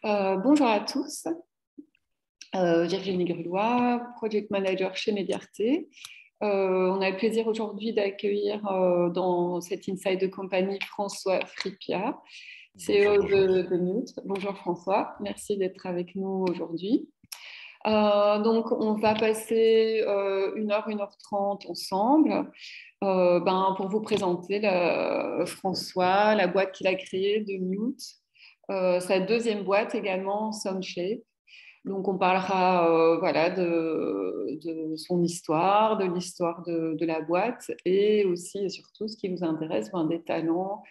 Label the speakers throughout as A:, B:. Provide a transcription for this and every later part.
A: Bonjour à tous, Virginie Grulois, Project Manager chez Mediarté. On a le plaisir aujourd'hui d'accueillir dans cette Inside de compagnie François Fripia, CEO de Mute. Bonjour François, merci d'être avec nous aujourd'hui. Donc on va passer 1 heure 30 ensemble pour vous présenter François, la boîte qu'il a créée de Mute. Sa deuxième boîte également, Soundshape. Donc, on parlera de son histoire, de l'histoire de la boîte et aussi et surtout ce qui nous intéresse, des talents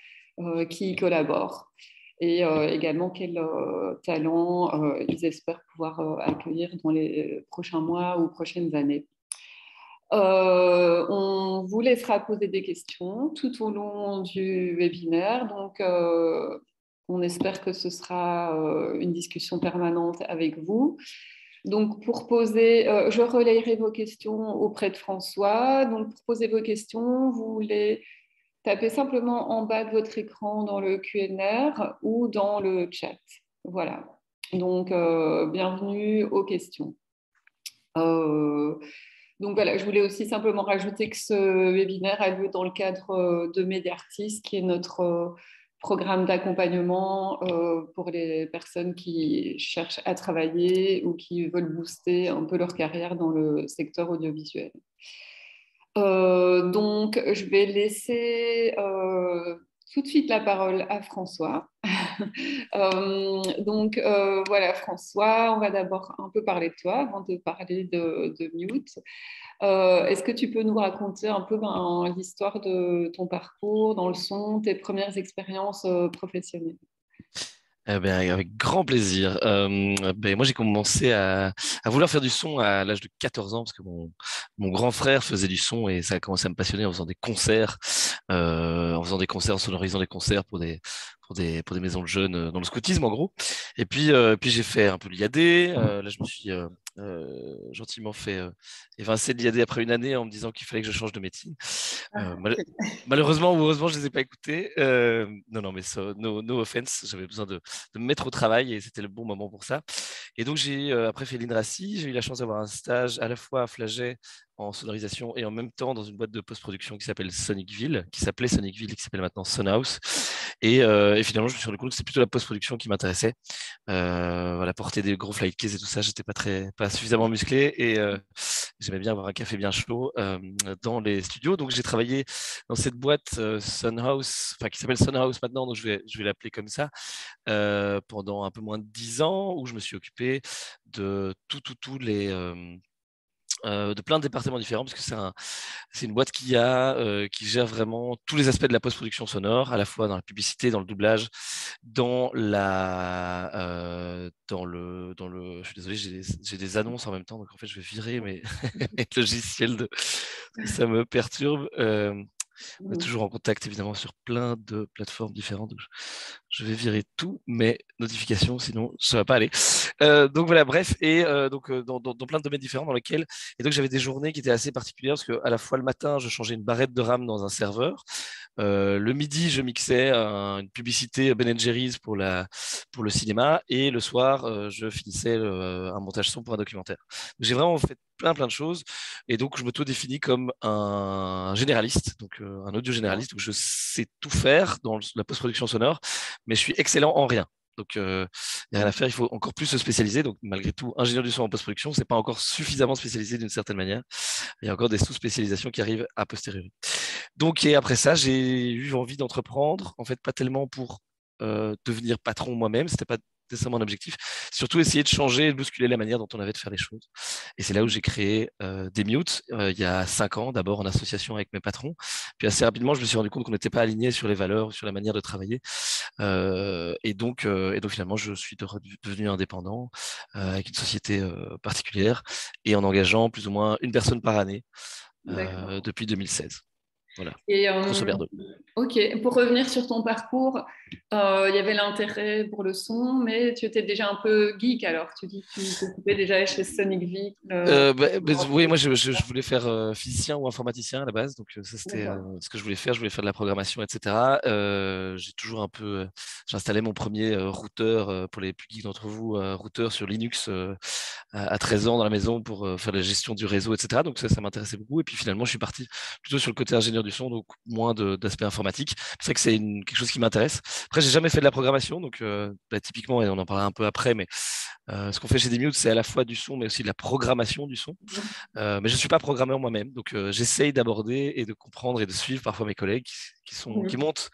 A: qui y collaborent et également quels talents ils espèrent pouvoir accueillir dans les prochains mois ou prochaines années. On vous laissera poser des questions tout au long du webinaire. Donc, on espère que ce sera une discussion permanente avec vous. Donc, pour poser, je relayerai vos questions auprès de François. Donc, pour poser vos questions, vous les tapez simplement en bas de votre écran dans le Q&A ou dans le chat. Voilà. Donc, bienvenue aux questions. Donc voilà, je voulais aussi simplement rajouter que ce webinaire a lieu dans le cadre de Mediartis, qui est notre programme d'accompagnement pour les personnes qui cherchent à travailler ou qui veulent booster un peu leur carrière dans le secteur audiovisuel. Donc, je vais laisser tout de suite la parole à François. Voilà, François, on va d'abord un peu parler de toi avant de parler de Mute. Est-ce que tu peux nous raconter un peu l'histoire de ton parcours dans le son, tes premières expériences professionnelles?
B: Avec grand plaisir. Moi, j'ai commencé à vouloir faire du son à l'âge de 14 ans parce que mon grand frère faisait du son et ça a commencé à me passionner en faisant des concerts, en sonorisant des concerts pour des maisons de jeunes dans le scoutisme en gros. Et puis j'ai fait un peu l'IAD. Là, je me suis gentiment fait évincer de l'IAD après une année en me disant qu'il fallait que je change de métier. Malheureusement ou heureusement, je les ai pas écoutés. Non, mais no offense, j'avais besoin de me mettre au travail et c'était le bon moment pour ça. Et donc, j'ai après fait l'INRACI, j'ai eu la chance d'avoir un stage à la fois à Flagey en sonorisation et en même temps dans une boîte de post-production qui s'appelle Sonicville, qui s'appelait Sonicville et qui s'appelle maintenant Sonhouse. Et finalement, je me suis rendu compte que c'est plutôt la post-production qui m'intéressait. Voilà, porter des gros flight cases et tout ça, j'étais pas suffisamment musclé et j'aimais bien avoir un café bien chaud dans les studios. Donc, j'ai travaillé dans cette boîte Sonhouse, enfin qui s'appelle Sonhouse maintenant, donc je vais l'appeler comme ça, pendant un peu moins de 10 ans, où je me suis occupé de de plein de départements différents, parce que c'est une boîte qui gère vraiment tous les aspects de la post-production sonore, à la fois dans la publicité, dans le doublage, je suis désolé, j'ai des annonces en même temps, donc en fait je vais virer mes logiciels ça me perturbe. On est toujours en contact évidemment sur plein de plateformes différentes. Donc je vais virer tous mes notifications, sinon ça va pas aller. Donc voilà, bref, et dans plein de domaines différents dans lesquels, et donc j'avais des journées qui étaient assez particulières parce que à la fois le matin, je changeais une barrette de RAM dans un serveur. Le midi, je mixais une publicité Ben Jerry's pour le cinéma, et le soir, je finissais un montage son pour un documentaire. Donc, j'ai vraiment fait plein de choses, et donc je m'auto-définis comme un généraliste, donc un audio généraliste, où je sais tout faire dans la post-production sonore, mais je suis excellent en rien. Donc, il n'y a rien à faire, il faut encore plus se spécialiser. Donc, malgré tout, ingénieur du son en post-production, c'est pas encore suffisamment spécialisé d'une certaine manière. Il y a encore des sous-spécialisations qui arrivent a posteriori. Donc, et après ça, j'ai eu envie d'entreprendre. En fait, pas tellement pour devenir patron moi-même, c'était pas nécessairement mon objectif. Surtout essayer de changer, de bousculer la manière dont on avait de faire les choses. Et c'est là où j'ai créé Demute il y a 5 ans, d'abord en association avec mes patrons. Puis assez rapidement, je me suis rendu compte qu'on n'était pas alignés sur les valeurs, sur la manière de travailler. Et donc finalement, je suis devenu indépendant avec une société particulière et en engageant plus ou moins une personne par année depuis 2016. Voilà,
A: Et
B: grosso merdo.
A: ok, pour revenir sur ton parcours, il y avait l'intérêt pour le son, mais tu étais déjà un peu geek alors. Tu dis que tu t'occupais déjà chez Sonic V.
B: Oui, moi je voulais faire physicien ou informaticien à la base, donc ça c'était
A: D'accord.
B: ce que je voulais faire. Je voulais faire de la programmation, etc. J'ai toujours un peu, j'ai installé mon premier routeur pour les plus geeks d'entre vous, routeur sur Linux à 13 ans dans la maison pour faire la gestion du réseau, etc. Donc ça m'intéressait beaucoup. Et puis finalement, je suis parti plutôt sur le côté ingénieur du son, donc moins d'aspect informatique. C'est vrai que c'est quelque chose qui m'intéresse. Après, j'ai jamais fait de la programmation, donc typiquement, et on en parlera un peu après, mais ce qu'on fait chez Demute, c'est à la fois du son, mais aussi de la programmation du son. Mais je ne suis pas programmeur moi-même, donc j'essaye d'aborder et de comprendre et de suivre parfois mes collègues qui
A: Mhm.
B: montent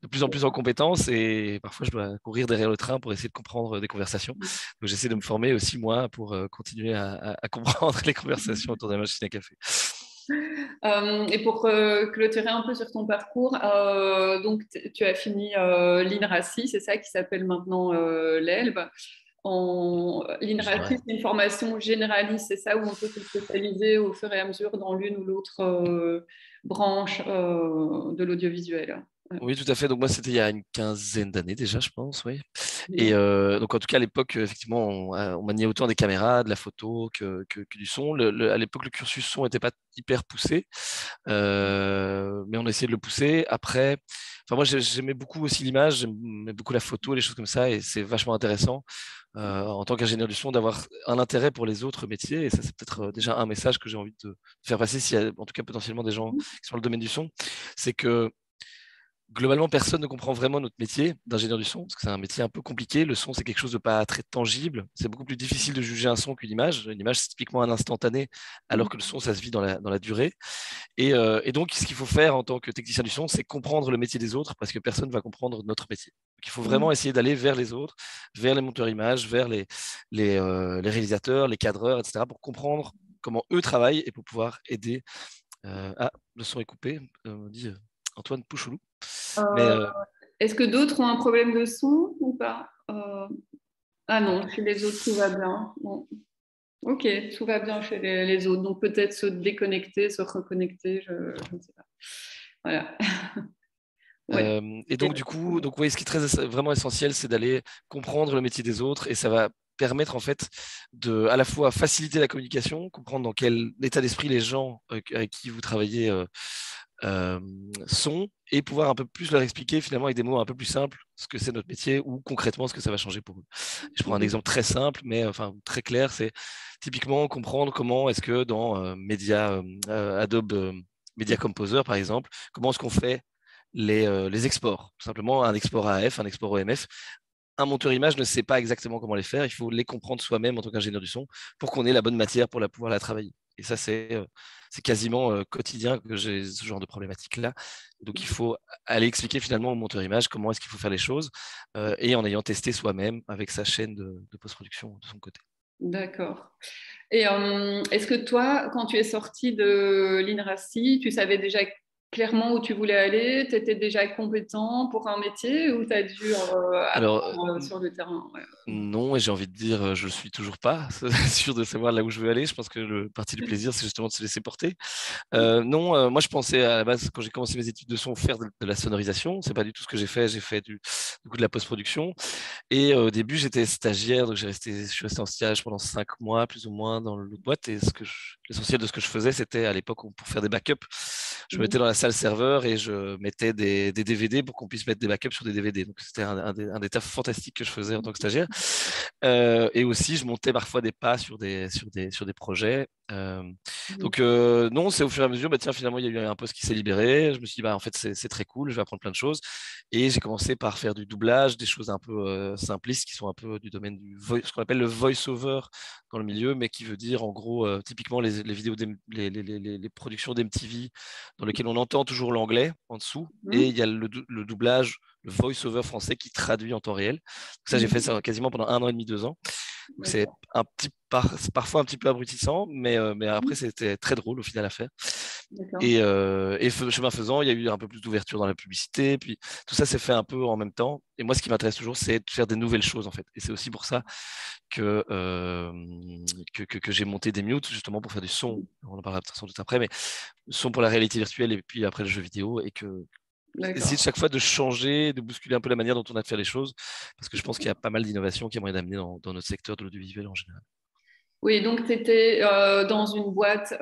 B: de plus en plus en compétences et parfois je dois courir derrière le train pour essayer de comprendre des conversations. Donc j'essaie de me former aussi moi pour continuer à comprendre les conversations autour de la machine à café.
A: Et pour clôturer un peu sur ton parcours, donc tu as fini l'INRACI, c'est ça qui s'appelle maintenant l'ELB. L'INRACI,
B: Ouais.
A: c'est une formation généraliste, c'est ça où on peut se spécialiser au fur et à mesure dans l'une ou l'autre branche de l'audiovisuel. Ouais.
B: Oui, tout à fait. Donc moi, c'était il y a une quinzaine d'années déjà, je pense, oui. Et
A: Mhm.
B: donc en tout cas, à l'époque, effectivement, on maniait autant des caméras, de la photo que du son. À l'époque, le cursus son n'était pas hyper poussé, mais on a essayé de le pousser. Après, enfin moi, j'aimais beaucoup aussi l'image, j'aimais beaucoup la photo, les choses comme ça, et c'est vachement intéressant en tant qu'ingénieur du son d'avoir un intérêt pour les autres métiers. Et ça, c'est peut-être déjà un message que j'ai envie de faire passer, s'il y a en tout cas potentiellement des gens qui sont dans le domaine du son, c'est que globalement, personne ne comprend vraiment notre métier d'ingénieur du son, parce que c'est un métier un peu compliqué. Le son, c'est quelque chose de pas très tangible. C'est beaucoup plus difficile de juger un son qu'une image. Une image, c'est typiquement un instantané, alors que le son, ça se vit dans la durée. Et donc, ce qu'il faut faire en tant que technicien du son, c'est comprendre le métier des autres, parce que personne ne va comprendre notre métier. Donc, il faut vraiment essayer d'aller vers les autres, vers les monteurs images, vers les réalisateurs, les cadreurs, etc., pour comprendre comment eux travaillent et pour pouvoir aider. Le son est coupé, on dit Antoine Pouchoulou. Mais
A: Euh, Est-ce que d'autres ont un problème de son ou pas Ah non, chez les autres, tout va bien. Bon. Ok, tout va bien chez les autres. Donc peut-être se déconnecter, se reconnecter, je ne sais pas. Voilà. Ouais.
B: Et donc, du coup, donc, ouais, ce qui est vraiment essentiel, c'est d'aller comprendre le métier des autres et ça va permettre en fait de à la fois faciliter la communication, comprendre dans quel état d'esprit les gens avec qui vous travaillez euh, sont et pouvoir un peu plus leur expliquer finalement avec des mots un peu plus simples ce que c'est notre métier ou concrètement ce que ça va changer pour eux. Je prends un exemple très simple mais enfin très clair, c'est typiquement comprendre comment est-ce que dans Adobe Media Composer par exemple, comment est-ce qu'on fait les exports. Tout simplement, un export AF, un export OMF. Un monteur image ne sait pas exactement comment les faire. Il faut les comprendre soi-même en tant qu'ingénieur du son pour qu'on ait la bonne matière pour pouvoir la travailler. Et ça, c'est quasiment quotidien que j'ai ce genre de problématique-là. Donc, il faut aller expliquer finalement au monteur image comment est-ce qu'il faut faire les choses et en ayant testé soi-même avec sa chaîne de post-production de son côté.
A: D'accord. Et est-ce que toi, quand tu es sorti de l'INRACI, tu savais déjà clairement où tu voulais aller? Tu étais déjà compétent pour un métier ou tu as dû
B: Alors,
A: apprendre sur le terrain? Ouais.
B: non, et j'ai envie de dire, je le suis toujours pas sûr de savoir là où je veux aller. Je pense que le parti du plaisir, c'est justement de se laisser porter. Non, moi je pensais à la base, quand j'ai commencé mes études de son, faire de la sonorisation. C'est pas du tout ce que j'ai fait. J'ai fait du coup de la post-production. Et au début, j'étais stagiaire, donc je suis resté en stage pendant 5 mois, plus ou moins, dans l'autre boîte. Et l'essentiel de ce que je faisais, c'était à l'époque, pour faire des backups, je me mettais dans la salle serveur et je mettais des DVD pour qu'on puisse mettre des backups sur des DVD. Donc c'était un des tafs fantastiques que je faisais en tant que stagiaire. Et aussi, je montais parfois des pas sur des projets. Non, c'est au fur et à mesure, bah, tiens, finalement, il y a eu un poste qui s'est libéré. Je me suis dit, bah, en fait, c'est très cool, je vais apprendre plein de choses. Et j'ai commencé par faire du doublage, des choses un peu simplistes qui sont un peu du domaine ce qu'on appelle le voice-over dans le milieu, mais qui veut dire en gros, typiquement les vidéos, les productions d'MTV dans lesquelles on entend toujours l'anglais en dessous. Et il y a le doublage, le voice-over français qui traduit en temps réel. Donc ça, j'ai fait ça quasiment pendant 1 an et demi, 2 ans. Donc c'est parfois un petit peu abrutissant, mais après c'était très drôle au final à faire. Et chemin faisant, il y a eu un peu plus d'ouverture dans la publicité. Puis tout ça s'est fait un peu en même temps. Et moi, ce qui m'intéresse toujours, c'est de faire des nouvelles choses, en fait. Et c'est aussi pour ça que j'ai monté des mutes, justement pour faire du son. On en parlera sans doute après, mais son pour la réalité virtuelle et puis après le jeu vidéo. Et que essayer chaque fois de changer, de bousculer un peu la manière dont on a de faire les choses. Parce que je pense qu'il y a pas mal d'innovations qui y a moyen d'amener dans notre secteur de l'audiovisuel en général.
A: Oui, donc tu étais dans une boîte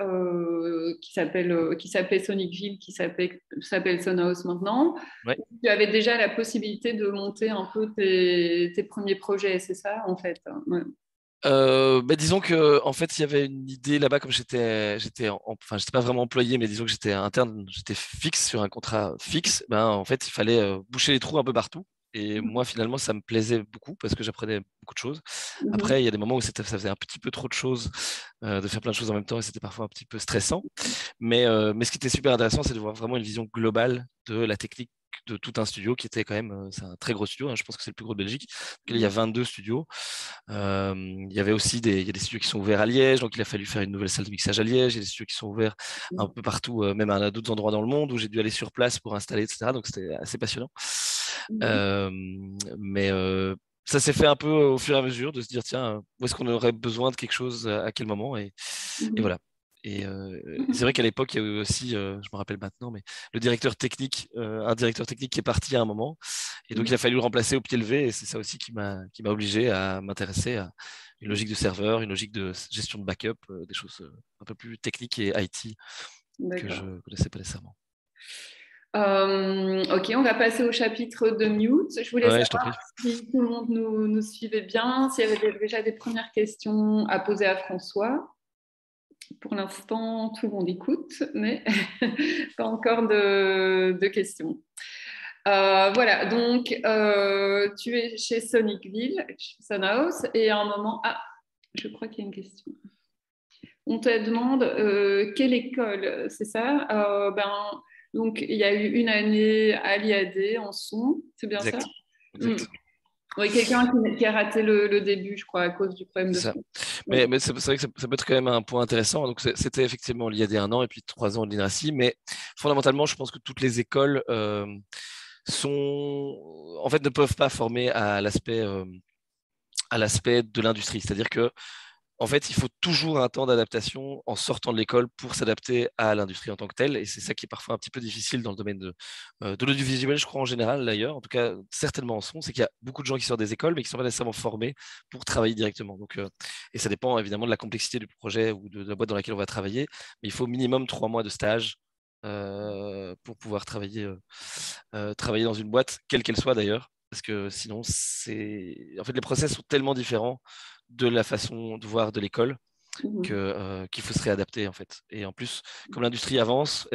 A: qui s'appelait Sonicville, qui s'appelle Sonos maintenant.
B: Ouais.
A: Tu avais déjà la possibilité de monter un peu tes premiers projets, c'est ça en fait? Ouais.
B: Disons que en fait il y avait une idée là-bas, comme enfin j'étais pas vraiment employé, mais disons que j'étais interne, j'étais fixe sur un contrat fixe. En fait il fallait boucher les trous un peu partout. Et moi finalement ça me plaisait beaucoup parce que j'apprenais beaucoup de choses. Après il y a des moments où ça faisait un petit peu trop de choses, de faire plein de choses en même temps, et c'était parfois un petit peu stressant. Mais ce qui était super intéressant, c'est de voir vraiment une vision globale de la technique de tout un studio qui était quand même, c'est un très gros studio, hein, je pense que c'est le plus gros de Belgique. Il y a 22 studios. Il y avait aussi il y a des studios qui sont ouverts à Liège, donc il a fallu faire une nouvelle salle de mixage à Liège. Il y a des studios qui sont ouverts un peu partout, même à d'autres endroits dans le monde où j'ai dû aller sur place pour installer, etc. Donc c'était assez passionnant. Euh, mais ça s'est fait un peu au fur et à mesure de se dire, tiens, où est-ce qu'on aurait besoin de quelque chose à quel moment, et voilà. Et c'est vrai qu'à l'époque, il y a eu aussi, je me rappelle maintenant, mais le directeur technique, un directeur technique qui est parti à un moment. Et donc, il a fallu le remplacer au pied levé. Et c'est ça aussi qui m'a obligé à m'intéresser à une logique de serveur, une logique de gestion de backup, des choses un peu plus techniques et IT que je ne connaissais pas nécessairement.
A: Ok, on va passer au chapitre de Mute. Je voulais
B: Ouais, je t'en
A: savoir
B: prie.
A: si tout le monde nous suivait bien, s'il y avait déjà des premières questions à poser à François. Pour l'instant, tout le monde écoute, mais pas encore de questions. Voilà, donc tu es chez Sonicville, chez Sonos, et à un moment, je crois qu'il y a une question. On te demande quelle école, c'est ça? Donc il y a eu une année à l'IAD en son, c'est bien ça?
B: Exact. Exact.
A: Oui, quelqu'un qui a raté le début, je crois, à cause du problème
B: C'est
A: de
B: ça.
A: son.
B: Mais c'est vrai que ça peut être quand même un point intéressant. Donc, c'était effectivement l'IAD 1 an et puis 3 ans de l'INRACI. Mais fondamentalement, je pense que toutes les écoles en fait, ne peuvent pas former à l'aspect de l'industrie. C'est-à-dire que en fait, il faut toujours un temps d'adaptation en sortant de l'école pour s'adapter à l'industrie en tant que telle. Et c'est ça qui est parfois un petit peu difficile dans le domaine de l'audiovisuel, je crois, en général, d'ailleurs. En tout cas, certainement en son, c'est qu'il y a beaucoup de gens qui sortent des écoles, mais qui ne sont pas nécessairement formés pour travailler directement. Donc, et ça dépend évidemment de la complexité du projet ou de la boîte dans laquelle on va travailler. Mais il faut au minimum 3 mois de stage pour pouvoir travailler dans une boîte, quelle qu'elle soit d'ailleurs. Parce que sinon, en fait, les process sont tellement différents de la façon de voir de l'école qu'il faut se réadapter en fait. Et en plus, comme l'industrie avance,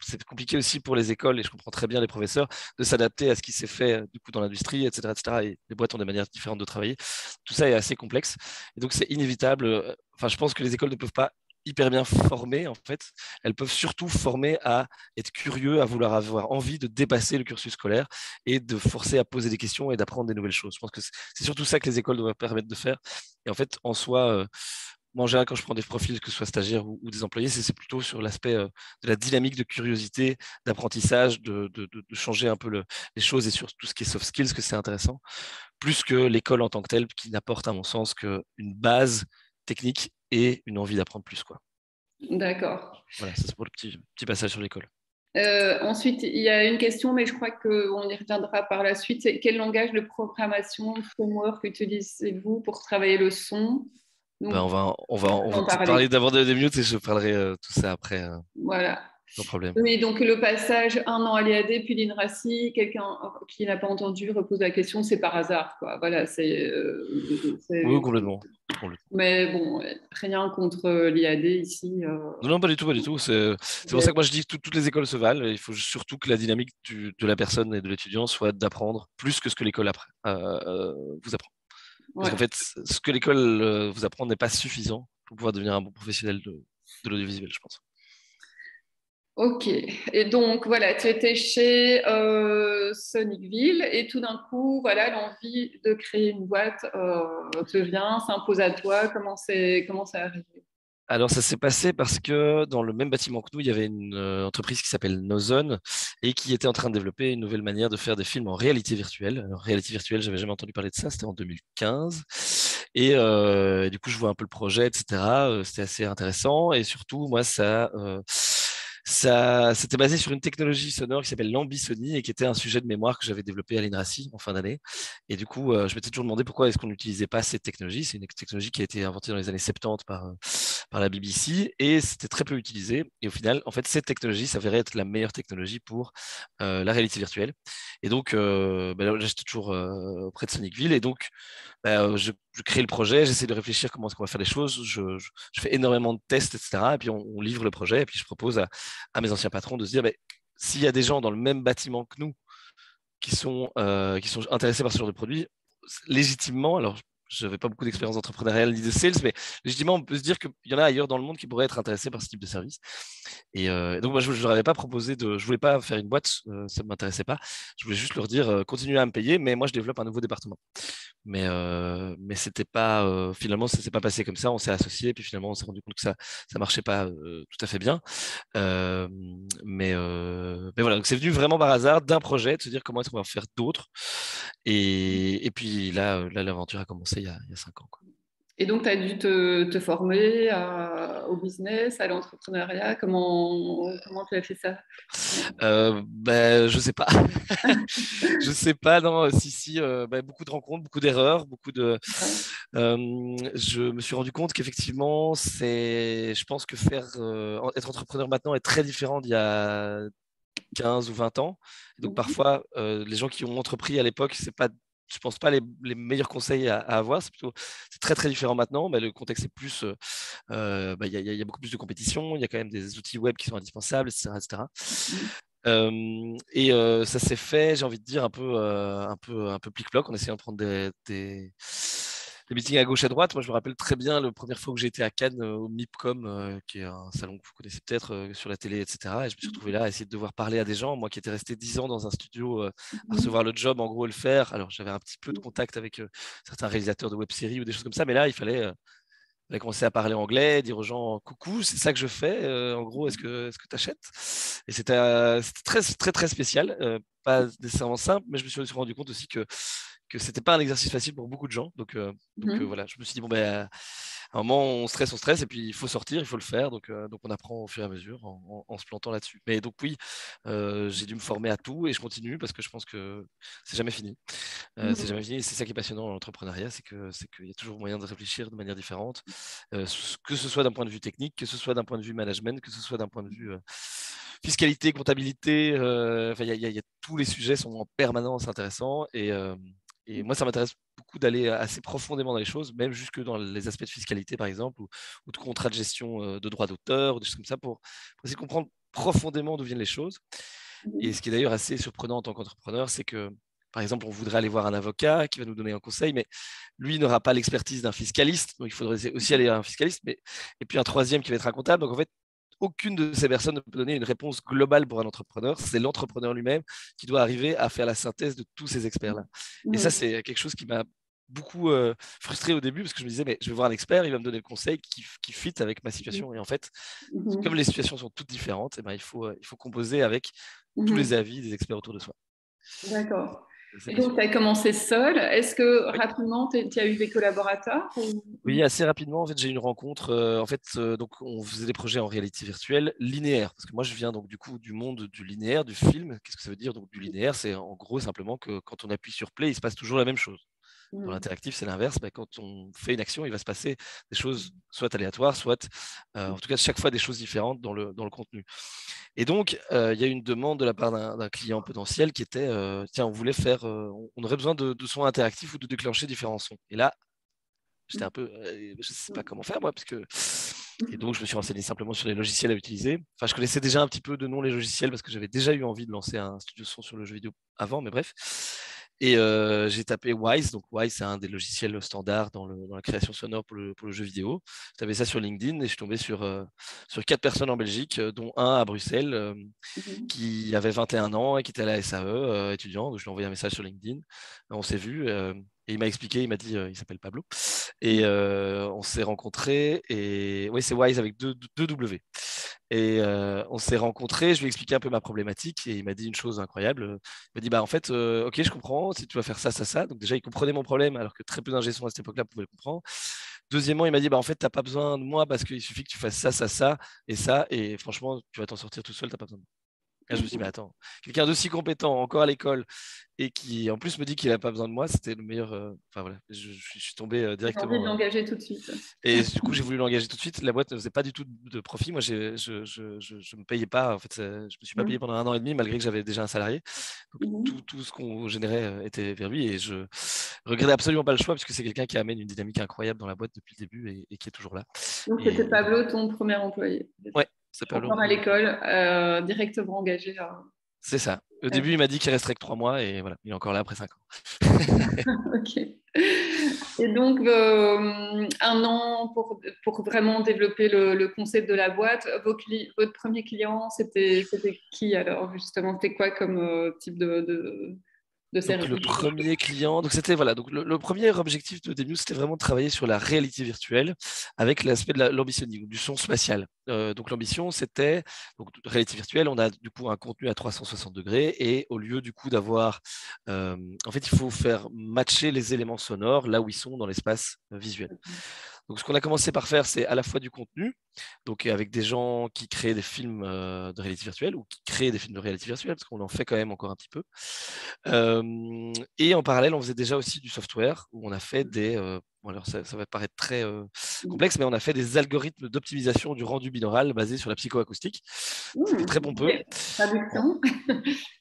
B: c'est compliqué aussi pour les écoles, et je comprends très bien les professeurs, de s'adapter à ce qui s'est fait du coup dans l'industrie, etc., etc. Et les boîtes ont des manières différentes de travailler. Tout ça est assez complexe. Et donc c'est inévitable. Enfin, je pense que les écoles ne peuvent pas hyper bien former en fait. Elles peuvent surtout former à être curieux, à vouloir avoir envie de dépasser le cursus scolaire et de forcer à poser des questions et d'apprendre des nouvelles choses. Je pense que c'est surtout ça que les écoles doivent permettre de faire. Et en fait, en soi, moi, en général, quand je prends des profils, que ce soit stagiaires ou des employés, c'est plutôt sur l'aspect de la dynamique de curiosité, d'apprentissage, de changer un peu les choses, et sur tout ce qui est soft skills, que c'est intéressant, plus que l'école en tant que telle, qui n'apporte, à mon sens, qu'une base technique et une envie d'apprendre plus, quoi.
A: D'accord.
B: Voilà, ça c'est pour le petit passage sur l'école.
A: Ensuite, il y a une question, mais je crois qu'on y reviendra par la suite. C'est quel langage de programmation, framework utilisez-vous pour travailler le son? Donc,
B: On va
A: en
B: peut-être
A: parler.
B: parler d'abord de 2 minutes, et je parlerai tout ça après,
A: Voilà.
B: sans problème.
A: Oui, donc le passage un an à l'IAD, puis l'INRACI, quelqu'un qui n'a pas entendu repose la question, c'est par hasard, quoi. Voilà,
B: Oui, complètement. Complètement.
A: mais bon, rien contre l'IAD ici.
B: Non, non, pas du tout, pas du tout. C'est pour ça que moi je dis que toutes les écoles se valent. Il faut surtout que la dynamique de la personne et de l'étudiant soit d'apprendre plus que ce que l'école vous apprend. Parce
A: Ouais.
B: qu'en fait, ce que l'école vous apprend n'est pas suffisant pour pouvoir devenir un bon professionnel de l'audiovisuel, je pense.
A: Ok, et donc voilà, tu étais chez Sonicville et tout d'un coup, voilà, l'envie de créer une boîte te vient, s'impose à toi. Comment c'est arrivé?
B: Alors, ça s'est passé parce que dans le même bâtiment que nous, il y avait une entreprise qui s'appelle Nozone et qui était en train de développer une nouvelle manière de faire des films en réalité virtuelle. Alors, réalité virtuelle, j'avais jamais entendu parler de ça, c'était en 2015. Et du coup, je vois un peu le projet, etc. C'était assez intéressant. Et surtout, moi, ça c'était basé sur une technologie sonore qui s'appelle l'ambisony et qui était un sujet de mémoire que j'avais développé à l'INRACI en fin d'année. Et du coup, je m'étais toujours demandé pourquoi est-ce qu'on n'utilisait pas cette technologie. C'est une technologie qui a été inventée dans les années 70 par la BBC et c'était très peu utilisé. Et au final, en fait, cette technologie s'avérait être la meilleure technologie pour la réalité virtuelle. Et donc, là, j'étais toujours auprès de Sonicville et donc, je crée le projet, j'essaie de réfléchir comment est-ce qu'on va faire les choses, je fais énormément de tests, etc. Et puis on livre le projet et puis je propose à mes anciens patrons de se dire, s'il y a des gens dans le même bâtiment que nous qui sont intéressés par ce genre de produit, légitimement, alors je n'avais pas beaucoup d'expérience d'entrepreneuriat ni de sales, mais légitimement, on peut se dire qu'il y en a ailleurs dans le monde qui pourraient être intéressés par ce type de service. Et donc, moi, je ne leur avais pas proposé je voulais pas faire une boîte, ça ne m'intéressait pas. Je voulais juste leur dire, continuez à me payer, mais moi, je développe un nouveau département. Mais c'était pas, finalement, ça s'est pas passé comme ça. On s'est associés, puis finalement, on s'est rendu compte que ça marchait pas tout à fait bien. Euh, mais voilà, donc c'est venu vraiment par hasard d'un projet, de se dire comment est-ce qu'on va en faire d'autres. Et puis là, l'aventure a commencé il y a 5 ans, quoi.
A: Et donc, tu as dû te former au business, à l'entrepreneuriat. Comment tu as fait ça?
B: Je sais pas. Je sais pas, non, si, beaucoup de rencontres, beaucoup d'erreurs,
A: Ouais.
B: je me suis rendu compte qu'effectivement, je pense que être entrepreneur maintenant est très différent d'il y a 15 ou 20 ans. Donc
A: Mhm.
B: parfois, les gens qui ont entrepris à l'époque, c'est pas, je pense pas les meilleurs conseils à avoir. C'est très très différent maintenant. Mais le contexte est plus, il y a beaucoup plus de compétition. Il y a quand même des outils web qui sont indispensables, etc., etc. Ça s'est fait, j'ai envie de dire, un peu plic-ploc en essayant de prendre des meetings à gauche à droite. Moi, je me rappelle très bien la première fois que j'ai été à Cannes au MIPCOM, qui est un salon que vous connaissez peut-être sur la télé, etc. Et je me suis retrouvé là à essayer de devoir parler à des gens. Moi qui étais resté 10 ans dans un studio à
A: Mhm.
B: recevoir le job, en gros, et le faire. Alors, j'avais un petit peu de contact avec certains réalisateurs de web-séries ou des choses comme ça. Mais là, il fallait commencer à parler anglais, dire aux gens coucou, c'est ça que je fais. En gros, est-ce que tu achètes? Et c'était très, très, très spécial. Pas nécessairement simple, mais je me suis rendu compte aussi que c'était pas un exercice facile pour beaucoup de gens. Donc
A: Mhm.
B: voilà, je me suis dit, à un moment, on stresse, et puis il faut sortir, il faut le faire. Donc on apprend au fur et à mesure en se plantant là-dessus. Mais donc oui, j'ai dû me former à tout et je continue parce que je pense que c'est jamais fini. C'est
A: Mhm.
B: jamais fini et c'est ça qui est passionnant dans l'entrepreneuriat, c'est qu'il y a toujours moyen de réfléchir de manière différente, que ce soit d'un point de vue technique, que ce soit d'un point de vue management, que ce soit d'un point de vue fiscalité, comptabilité. Enfin, il y a tous les sujets sont en permanence intéressants et moi, ça m'intéresse beaucoup d'aller assez profondément dans les choses, même jusque dans les aspects de fiscalité, par exemple, ou de contrats de gestion de droits d'auteur, ou des choses comme ça, pour essayer de comprendre profondément d'où viennent les choses. Et
A: Mhm.
B: ce qui est d'ailleurs assez surprenant en tant qu'entrepreneur, c'est que, par exemple, on voudrait aller voir un avocat qui va nous donner un conseil, mais lui n'aura pas l'expertise d'un fiscaliste, donc il faudrait aussi aller à un fiscaliste, et puis un troisième qui va être un comptable. Donc en fait, aucune de ces personnes ne peut donner une réponse globale pour un entrepreneur. C'est l'entrepreneur lui-même qui doit arriver à faire la synthèse de tous ces experts-là. Et ça,
A: Mhm.
B: c'est quelque chose qui m'a beaucoup frustré au début parce que je me disais, mais je vais voir un expert, il va me donner le conseil qui fit avec ma situation. Et en fait, comme
A: Mhm.
B: les situations sont toutes différentes, il faut composer avec tous les
A: Mhm.
B: avis des experts autour de soi.
A: D'accord.
B: C'est
A: Et donc, tu
B: passionnant.
A: as commencé seul. Est-ce que
B: Oui.
A: rapidement, tu as eu des collaborateurs
B: Oui, assez rapidement, en fait, j'ai eu une rencontre. Donc, on faisait des projets en réalité virtuelle linéaire. Parce que moi, je viens donc du coup du monde du linéaire, du film. Qu'est-ce que ça veut dire donc du linéaire? C'est en gros simplement que quand on appuie sur play, il se passe toujours la même chose. Dans
A: Mhm.
B: l'interactif, c'est l'inverse. Quand on fait une action, il va se passer des choses soit aléatoires, soit en tout cas chaque fois des choses différentes dans le contenu. Et donc, il y a eu une demande de la part d'un client potentiel qui était, tiens, on voulait faire, on aurait besoin de sons interactifs ou de déclencher différents sons. Et là, j'étais un peu, je ne sais pas comment faire moi, parce que et donc je me suis renseigné simplement sur les logiciels à utiliser. Enfin, je connaissais déjà un petit peu de nom les logiciels parce que j'avais déjà eu envie de lancer un studio son sur le jeu vidéo avant, mais bref. Et j'ai tapé Wise. Donc Wise, c'est un des logiciels standards dans la création sonore pour le jeu vidéo. J'ai tapé ça sur LinkedIn et je suis tombé sur 4 personnes en Belgique, dont un à Bruxelles,
A: Mhm.
B: qui avait 21 ans et qui était à la SAE, étudiant. Donc je lui ai envoyé un message sur LinkedIn. On s'est vu. Et il m'a expliqué, il m'a dit, il s'appelle Pablo. Et on s'est rencontrés. Et oui, c'est Wise avec deux W. Et on s'est rencontrés, je lui ai expliqué un peu ma problématique et il m'a dit une chose incroyable. Il m'a dit, bah en fait, ok, je comprends, si tu vas faire ça, ça, ça. Donc déjà, il comprenait mon problème alors que très peu d'ingé son à cette époque-là pouvaient le comprendre. Deuxièmement, il m'a dit, bah en fait, tu n'as pas besoin de moi parce qu'il suffit que tu fasses ça, ça, ça et ça. Et franchement, tu vas t'en sortir tout seul, tu n'as pas besoin de moi. Et là, je me suis dit, mais attends, quelqu'un d'aussi compétent, encore à l'école, et qui en plus me dit qu'il n'a pas besoin de moi, c'était le meilleur. Enfin voilà, je suis tombé
A: J'ai envie de
B: directement.
A: l'engager tout de suite.
B: Et du coup, j'ai voulu l'engager tout de suite. La boîte ne faisait pas du tout de profit. Moi, je me payais pas. En fait, je me suis pas payé pendant 1 an et demi, malgré que j'avais déjà un salarié. Donc, tout ce qu'on générait était vers lui. Et je regrettais absolument pas le choix, puisque c'est quelqu'un qui amène une dynamique incroyable dans la boîte depuis le début et qui est toujours là.
A: Donc, c'était Pablo, ton premier employé.
B: Ouais, c'est Pablo.
A: Encore à l'école, directement engagé.
B: C'est ça. Au début, il m'a dit qu'il resterait que 3 mois et voilà, il est encore là après 5 ans.
A: Ok. Et donc, 1 an pour vraiment développer le concept de la boîte. Votre premier client, c'était qui alors, justement? C'était quoi comme type de
B: Donc le
A: service?
B: premier client, donc c'était voilà, donc le premier objectif de Demius, c'était vraiment de travailler sur la réalité virtuelle avec l'aspect de l'ambitioning, du son spatial. Donc l'ambition, c'était donc réalité virtuelle, on a du coup un contenu à 360 degrés et au lieu du coup d'avoir, en fait, il faut faire matcher les éléments sonores là où ils sont dans l'espace visuel. Donc, ce qu'on a commencé par faire, c'est à la fois du contenu, donc avec des gens qui créent des films de réalité virtuelle ou qui créent des films de réalité virtuelle, parce qu'on en fait quand même encore un petit peu. Et en parallèle, on faisait déjà aussi du software où on a fait des. Bon, alors ça va paraître très complexe, mais on a fait des algorithmes d'optimisation du rendu binaural basés sur la psychoacoustique. C'était très pompeux.
A: Traduction.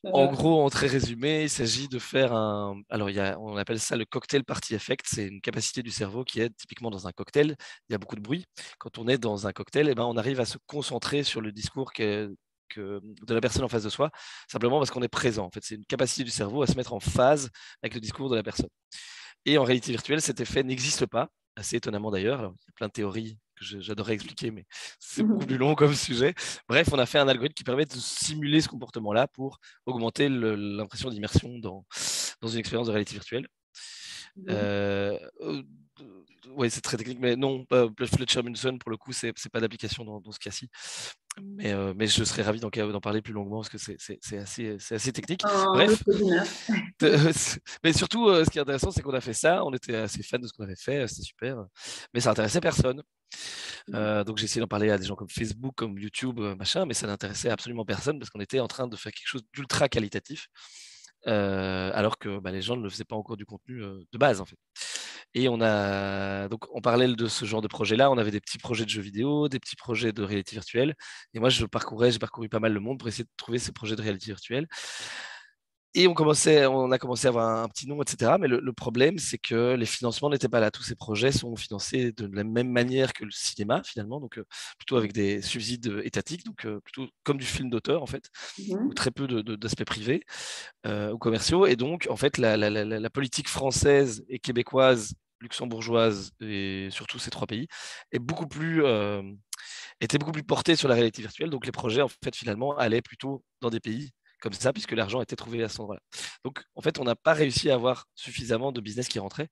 B: En gros, en très résumé, il s'agit de faire un. Alors, on appelle ça le cocktail party effect. C'est une capacité du cerveau qui est typiquement dans un cocktail. Il y a beaucoup de bruit. Quand on est dans un cocktail, eh ben, on arrive à se concentrer sur le discours de la personne en face de soi, simplement parce qu'on est présent. En fait, c'est une capacité du cerveau à se mettre en phase avec le discours de la personne. Et en réalité virtuelle, cet effet n'existe pas, assez étonnamment d'ailleurs. Alors, il y a plein de théories que j'adorerais expliquer, mais c'est beaucoup plus long comme sujet. Bref, on a fait un algorithme qui permet de simuler ce comportement-là pour augmenter l'impression d'immersion dans une expérience de réalité virtuelle. Oui, c'est très technique, mais non, Fletcher-Munson, pour le coup, c'est pas d'application dans ce cas-ci. Mais je serais ravi d'en parler plus longuement parce que c'est assez technique. Bref. Mais surtout, ce qui est intéressant, c'est qu'on a fait ça. On était assez fans de ce qu'on avait fait. C'était super. Mais ça n'intéressait personne. Donc j'ai essayé d'en parler à des gens comme Facebook, comme YouTube, machin, mais ça n'intéressait absolument personne parce qu'on était en train de faire quelque chose d'ultra qualitatif. Alors que les gens ne faisaient pas encore du contenu de base en fait. Et donc en parallèle de ce genre de projet-là, on avait des petits projets de jeux vidéo, des petits projets de réalité virtuelle. Et moi, j'ai parcouru pas mal le monde pour essayer de trouver ces projets de réalité virtuelle. Et on a commencé à avoir un petit nom, etc. Mais le problème, c'est que les financements n'étaient pas là. Tous ces projets sont financés de la même manière que le cinéma, finalement, donc plutôt avec des subsides étatiques, donc plutôt comme du film d'auteur, en fait, ou très peu d'aspects privés ou commerciaux. Et donc, en fait, la politique française et québécoise, luxembourgeoise, et surtout ces 3 pays, était beaucoup plus portée sur la réalité virtuelle. Donc, les projets, en fait, finalement, allaient plutôt dans des pays comme ça, puisque l'argent était trouvé à cet endroit-là. Donc, en fait, on n'a pas réussi à avoir suffisamment de business qui rentrait.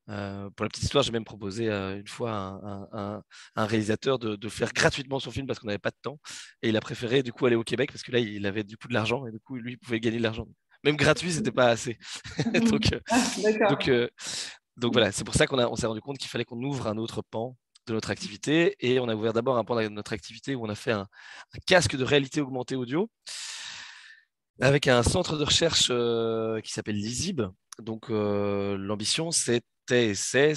B: Pour la petite histoire, j'ai même proposé une fois à un réalisateur de faire gratuitement son film parce qu'on n'avait pas de temps. Et il a préféré du coup aller au Québec parce que là, il avait du coup de l'argent et du coup, lui, il pouvait gagner de l'argent. Même gratuit, c'était pas assez. donc, donc, donc voilà, c'est pour ça on s'est rendu compte qu'il fallait qu'on ouvre un autre pan de notre activité. Et on a ouvert d'abord un pan de notre activité où on a fait un casque de réalité augmentée audio avec un centre de recherche qui s'appelle Lizib. Donc l'ambition, c'était ça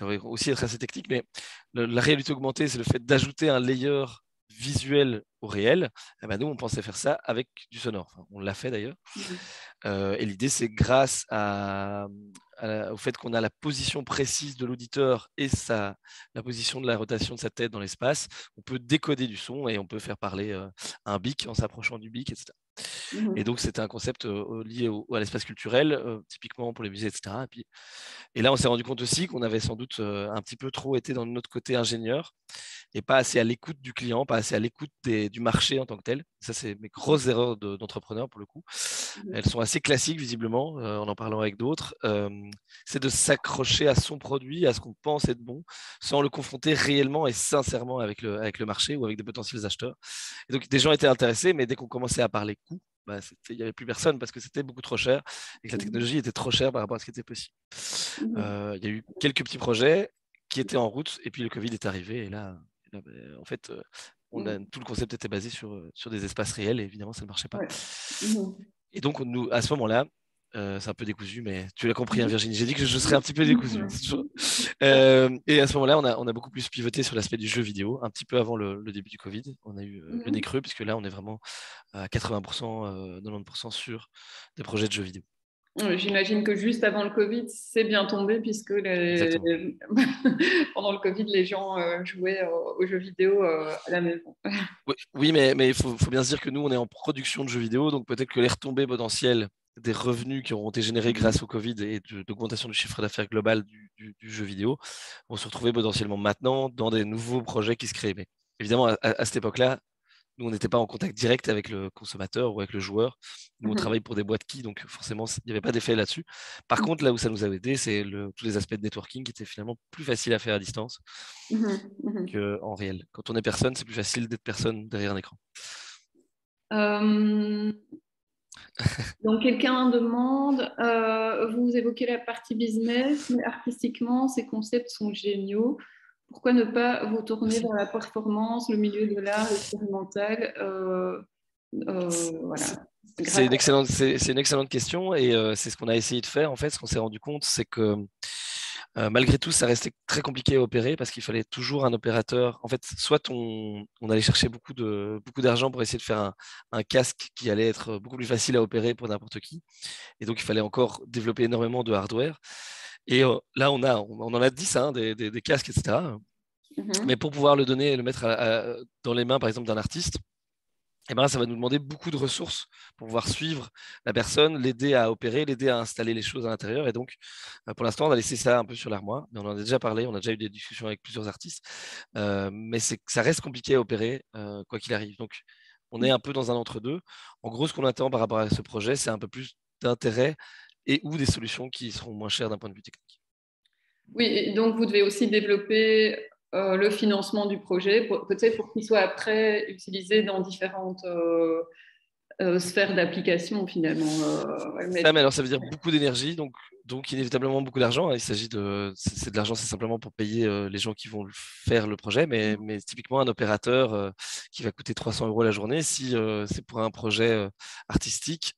B: va aussi être assez technique, mais la réalité augmentée, c'est le fait d'ajouter un layer visuel au réel. Et ben nous, on pensait faire ça avec du sonore. Enfin, on l'a fait d'ailleurs. Et l'idée, c'est grâce au fait qu'on a la position précise de l'auditeur et la position de la rotation de sa tête dans l'espace, on peut décoder du son et on peut faire parler un bic en s'approchant du bic, etc. Et donc, c'était un concept lié à l'espace culturel, typiquement pour les musées, etc. Et là, on s'est rendu compte aussi qu'on avait sans doute un petit peu trop été dans notre côté ingénieur et pas assez à l'écoute du client, pas assez à l'écoute du marché en tant que tel. Ça, c'est mes grosses erreurs d'entrepreneur pour le coup. Elles sont assez classiques visiblement, en parlant avec d'autres. C'est de s'accrocher à son produit, à ce qu'on pense être bon, sans le confronter réellement et sincèrement avec le marché ou avec des potentiels acheteurs. Et donc des gens étaient intéressés, mais dès qu'on commençait à parler coût, bah, il n'y avait plus personne parce que c'était beaucoup trop cher et que la technologie était trop chère par rapport à ce qui était possible. Il y a eu quelques petits projets qui étaient en route et puis le Covid est arrivé et là en fait, tout le concept était basé sur des espaces réels et évidemment, ça ne marchait pas. Et donc, nous, à ce moment-là, c'est un peu décousu, mais tu l'as compris, hein, Virginie. J'ai dit que je serais un petit peu décousu. Et à ce moment-là, on a beaucoup plus pivoté sur l'aspect du jeu vidéo, un petit peu avant le début du Covid. On a eu le nez creux, puisque là, on est vraiment à 80%, 90% sur des projets de jeux vidéo.
A: J'imagine que juste avant le Covid, c'est bien tombé puisque pendant le Covid, les gens jouaient aux jeux vidéo à la maison.
B: Oui, mais il faut bien se dire que nous, on est en production de jeux vidéo, donc peut-être que les retombées potentielles des revenus qui auront été générés grâce au Covid et d'augmentation du chiffre d'affaires global du jeu vidéo vont se retrouver potentiellement maintenant dans des nouveaux projets qui se créent. Mais évidemment, à cette époque-là, nous, on n'était pas en contact direct avec le consommateur ou avec le joueur. Nous, on travaille pour des boîtes qui, donc forcément, il n'y avait pas d'effet là-dessus. Par contre, là où ça nous a aidé, c'est tous les aspects de networking qui étaient finalement plus faciles à faire à distance qu'en réel. Quand on est personne, c'est plus facile d'être personne derrière un écran.
A: Donc, quelqu'un demande, vous évoquez la partie business, mais artistiquement, ces concepts sont géniaux. Pourquoi ne pas vous tourner vers la performance, le milieu de l'art expérimental voilà.
B: C'est une excellente question et c'est ce qu'on a essayé de faire. En fait, ce qu'on s'est rendu compte, c'est que malgré tout, ça restait très compliqué à opérer parce qu'il fallait toujours un opérateur. En fait, soit on allait chercher beaucoup d'argent pour essayer de faire un casque qui allait être beaucoup plus facile à opérer pour n'importe qui. Et donc, il fallait encore développer énormément de hardware. Et là, on en a 10, hein, des casques, etc. Mais pour pouvoir le donner et le mettre dans les mains, par exemple, d'un artiste, eh ben, ça va nous demander beaucoup de ressources pour pouvoir suivre la personne, l'aider à opérer, l'aider à installer les choses à l'intérieur. Et donc, pour l'instant, on a laissé ça un peu sur l'armoire, mais on en a déjà parlé, on a déjà eu des discussions avec plusieurs artistes, mais ça reste compliqué à opérer, quoi qu'il arrive. Donc, on est un peu dans un entre-deux. En gros, ce qu'on attend par rapport à ce projet, c'est un peu plus d'intérêt et ou des solutions qui seront moins chères d'un point de vue technique.
A: Oui, et donc vous devez aussi développer le financement du projet, peut-être pour qu'il soit après utilisé dans différentes sphères d'application finalement.
B: Ça, mais alors ça veut dire beaucoup d'énergie, donc inévitablement beaucoup d'argent. Il s'agit c'est de l'argent, c'est simplement pour payer les gens qui vont faire le projet, mais typiquement un opérateur qui va coûter 300 € la journée, si c'est pour un projet artistique,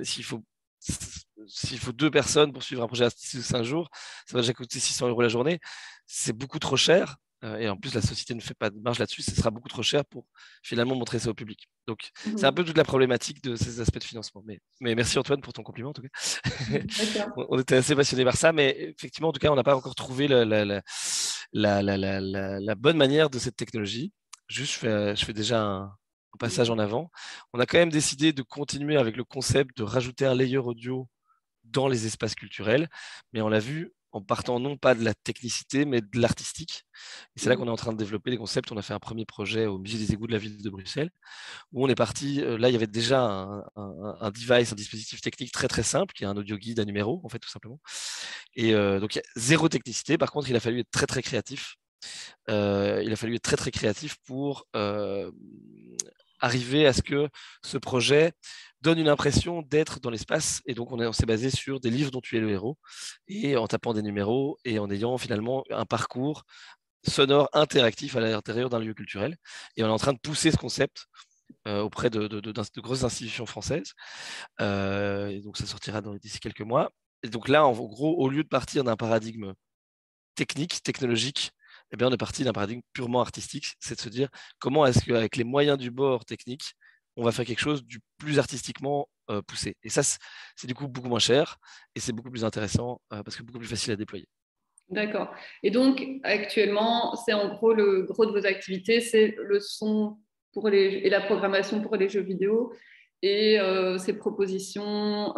B: s'il faut 2 personnes pour suivre un projet artistique de 5 jours, ça va déjà coûter 600 € la journée. C'est beaucoup trop cher. Et en plus, la société ne fait pas de marge là-dessus, ce sera beaucoup trop cher pour finalement montrer ça au public. Donc, c'est un peu toute la problématique de ces aspects de financement. Mais merci Antoine pour ton compliment en tout cas. On était assez passionnés par ça, mais effectivement, en tout cas, on n'a pas encore trouvé la bonne manière de cette technologie. Juste, je fais déjà un passage en avant. On a quand même décidé de continuer avec le concept de rajouter un layer audio dans les espaces culturels, mais on l'a vu en partant non pas de la technicité, mais de l'artistique. Et c'est là qu'on est en train de développer les concepts. On a fait un premier projet au Musée des égouts de la ville de Bruxelles, où on est parti, là, il y avait déjà un device, un dispositif technique très très simple, qui est un audio guide à numéro, en fait, tout simplement. Et donc, il y a zéro technicité. Par contre, il a fallu être très très créatif. Il a fallu être très très créatif pour arriver à ce que ce projet donne une impression d'être dans l'espace. Et donc, on s'est basé sur des livres dont tu es le héros, et en tapant des numéros et en ayant finalement un parcours sonore interactif à l'intérieur d'un lieu culturel. Et on est en train de pousser ce concept auprès de grosses institutions françaises. Et donc, ça sortira d'ici quelques mois. Et donc là, en gros, au lieu de partir d'un paradigme technologique, eh bien, on est parti d'un paradigme purement artistique, c'est de se dire comment est-ce qu'avec les moyens du bord technique, on va faire quelque chose du plus artistiquement poussé. Et ça, c'est du coup beaucoup moins cher et c'est beaucoup plus intéressant parce que beaucoup plus facile à déployer.
A: D'accord. Et donc, actuellement, c'est en gros le gros de vos activités, c'est le son et la programmation pour les jeux vidéo. et ces propositions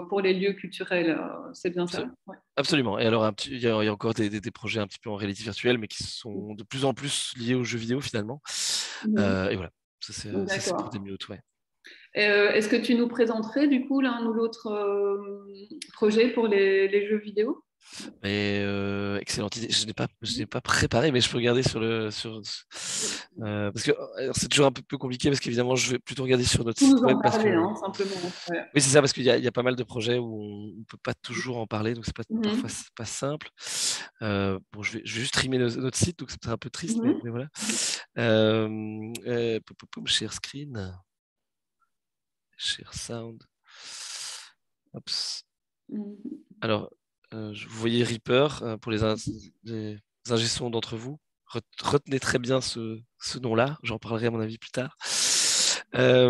A: pour les lieux culturels. C'est bien ça? Ouais.
B: Absolument. Et alors, il y a encore des projets un petit peu en réalité virtuelle, mais qui sont de plus en plus liés aux jeux vidéo finalement. Et voilà, ça c'est pour des minutes, ouais.
A: Est-ce que tu nous présenterais du coup l'un ou l'autre projet pour les jeux vidéo?
B: Mais excellente idée. Je n'ai pas préparé, mais je peux regarder parce que c'est toujours un peu compliqué parce qu'évidemment, je vais plutôt regarder sur notre
A: Pour
B: site
A: nous
B: web
A: en
B: parce que
A: parler, hein, simplement. Ouais.
B: oui, c'est ça, parce qu'il y a pas mal de projets où on ne peut pas toujours en parler, donc c'est pas parfois
A: Mhm.
B: c'est pas simple. Bon, je vais juste trimer notre site, donc c'est peut-être un peu triste,
A: Mhm.
B: mais voilà. Share screen, share sound. Ops.
A: Mhm.
B: Alors, vous voyez Reaper pour les ingé sons d'entre vous. Retenez très bien ce nom-là. J'en parlerai à mon avis plus tard. Ça,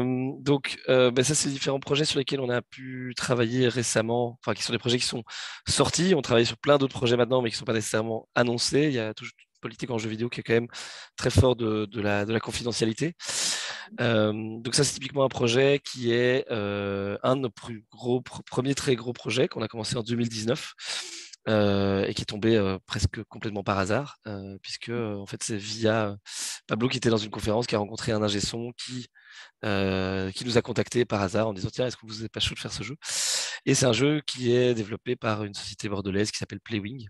B: c'est les différents projets sur lesquels on a pu travailler récemment, enfin, qui sont des projets qui sont sortis. On travaille sur plein d'autres projets maintenant, mais qui ne sont pas nécessairement annoncés. Il y a toujours une politique en jeu vidéo qui est quand même très fort de la confidentialité. Donc ça, c'est typiquement un projet qui est un de nos plus premiers très gros projets qu'on a commencé en 2019 et qui est tombé presque complètement par hasard, puisque en fait c'est via Pablo qui était dans une conférence qui a rencontré un ingé son qui nous a contacté par hasard en disant tiens, est-ce que vous n'êtes pas chaud de faire ce jeu? Et c'est un jeu qui est développé par une société bordelaise qui s'appelle Playwing.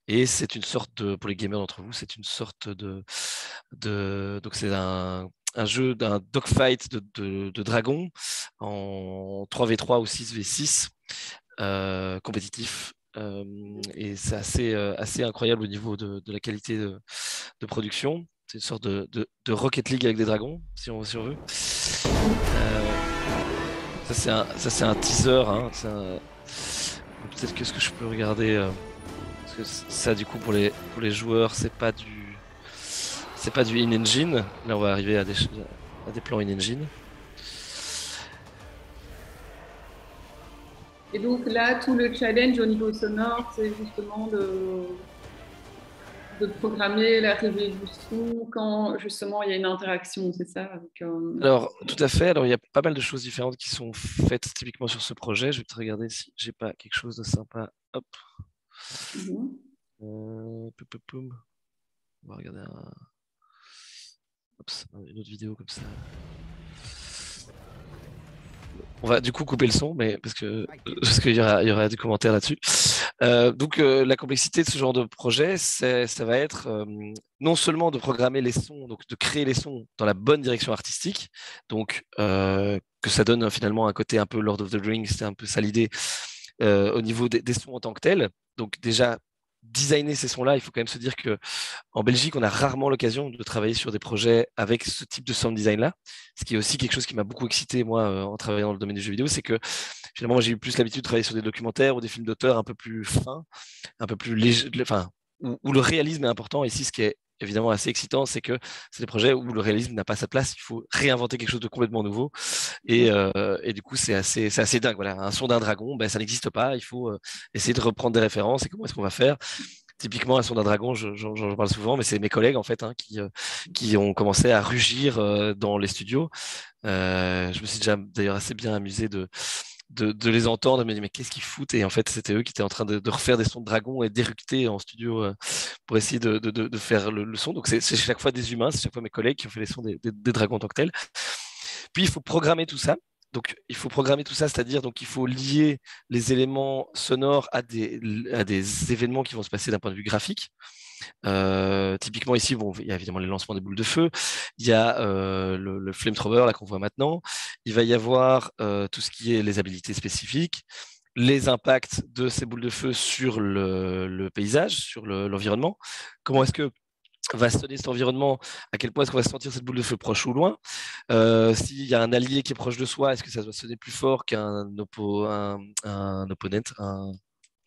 B: Et c'est une sorte pour les gamers d'entre vous, c'est une sorte donc c'est un jeu d'un dogfight de dragon en 3v3 ou 6v6 compétitif. Et c'est assez incroyable au niveau de la qualité de production. C'est une sorte de Rocket League avec des dragons, si on veut. Ça, c'est un teaser. Hein. Peut-être que ce que je peux regarder. Parce que ça, du coup, pour les joueurs, c'est pas du in-engine. Là, on va arriver à des plans in-engine.
A: Et donc là, tout le challenge au niveau sonore, c'est justement de programmer l'arrivée du son quand justement il y a une interaction, c'est ça avec,
B: Alors, tout à fait. Alors, il y a pas mal de choses différentes qui sont faites typiquement sur ce projet. Je vais te regarder si j'ai pas quelque chose de sympa. Hop. Poum, poum. On va regarder une autre vidéo comme ça. On va du coup couper le son, mais parce qu'il y aura des commentaires là-dessus. La complexité de ce genre de projet, ça va être non seulement de programmer les sons, donc de créer les sons dans la bonne direction artistique, donc que ça donne finalement un côté un peu Lord of the Rings, c'est un peu ça l'idée au niveau des sons en tant que tels. Donc déjà designer ces sons-là, il faut quand même se dire que en Belgique, on a rarement l'occasion de travailler sur des projets avec ce type de sound design-là. Ce qui est aussi quelque chose qui m'a beaucoup excité, moi, en travaillant dans le domaine du jeu vidéo, c'est que finalement, moi, j'ai eu plus l'habitude de travailler sur des documentaires ou des films d'auteur un peu plus fins, un peu plus légers, enfin, où le réalisme est important. Ici, ce qui est évidemment assez excitant, c'est que c'est des projets où le réalisme n'a pas sa place. Il faut réinventer quelque chose de complètement nouveau. Et du coup, c'est assez dingue. Voilà, un son d'un dragon, ben, ça n'existe pas. Il faut essayer de reprendre des références. Et comment est-ce qu'on va faire? Typiquement, à Son d'un Dragon, j'en parle souvent, mais c'est mes collègues en fait qui ont commencé à rugir dans les studios. Je me suis déjà d'ailleurs assez bien amusé de les entendre, de me dire mais qu'est-ce qu'ils foutent? Et en fait, c'était eux qui étaient en train de refaire des sons de dragon et d'éructer en studio pour essayer de faire le son. Donc c'est chaque fois des humains, c'est chaque fois mes collègues qui ont fait les sons des dragons en tant que tels. Puis il faut programmer tout ça. Donc, il faut programmer tout ça, c'est-à-dire donc il faut lier les éléments sonores à des événements qui vont se passer d'un point de vue graphique. Typiquement ici, bon, il y a évidemment les lancements des boules de feu, il y a le flamethrower là qu'on voit maintenant, il va y avoir tout ce qui est les habilités spécifiques, les impacts de ces boules de feu sur le paysage, sur l'environnement. Comment est-ce que va sonner cet environnement, à quel point est-ce qu'on va sentir cette boule de feu proche ou loin. S'il y a un allié qui est proche de soi, est-ce que ça doit sonner plus fort un opponent, un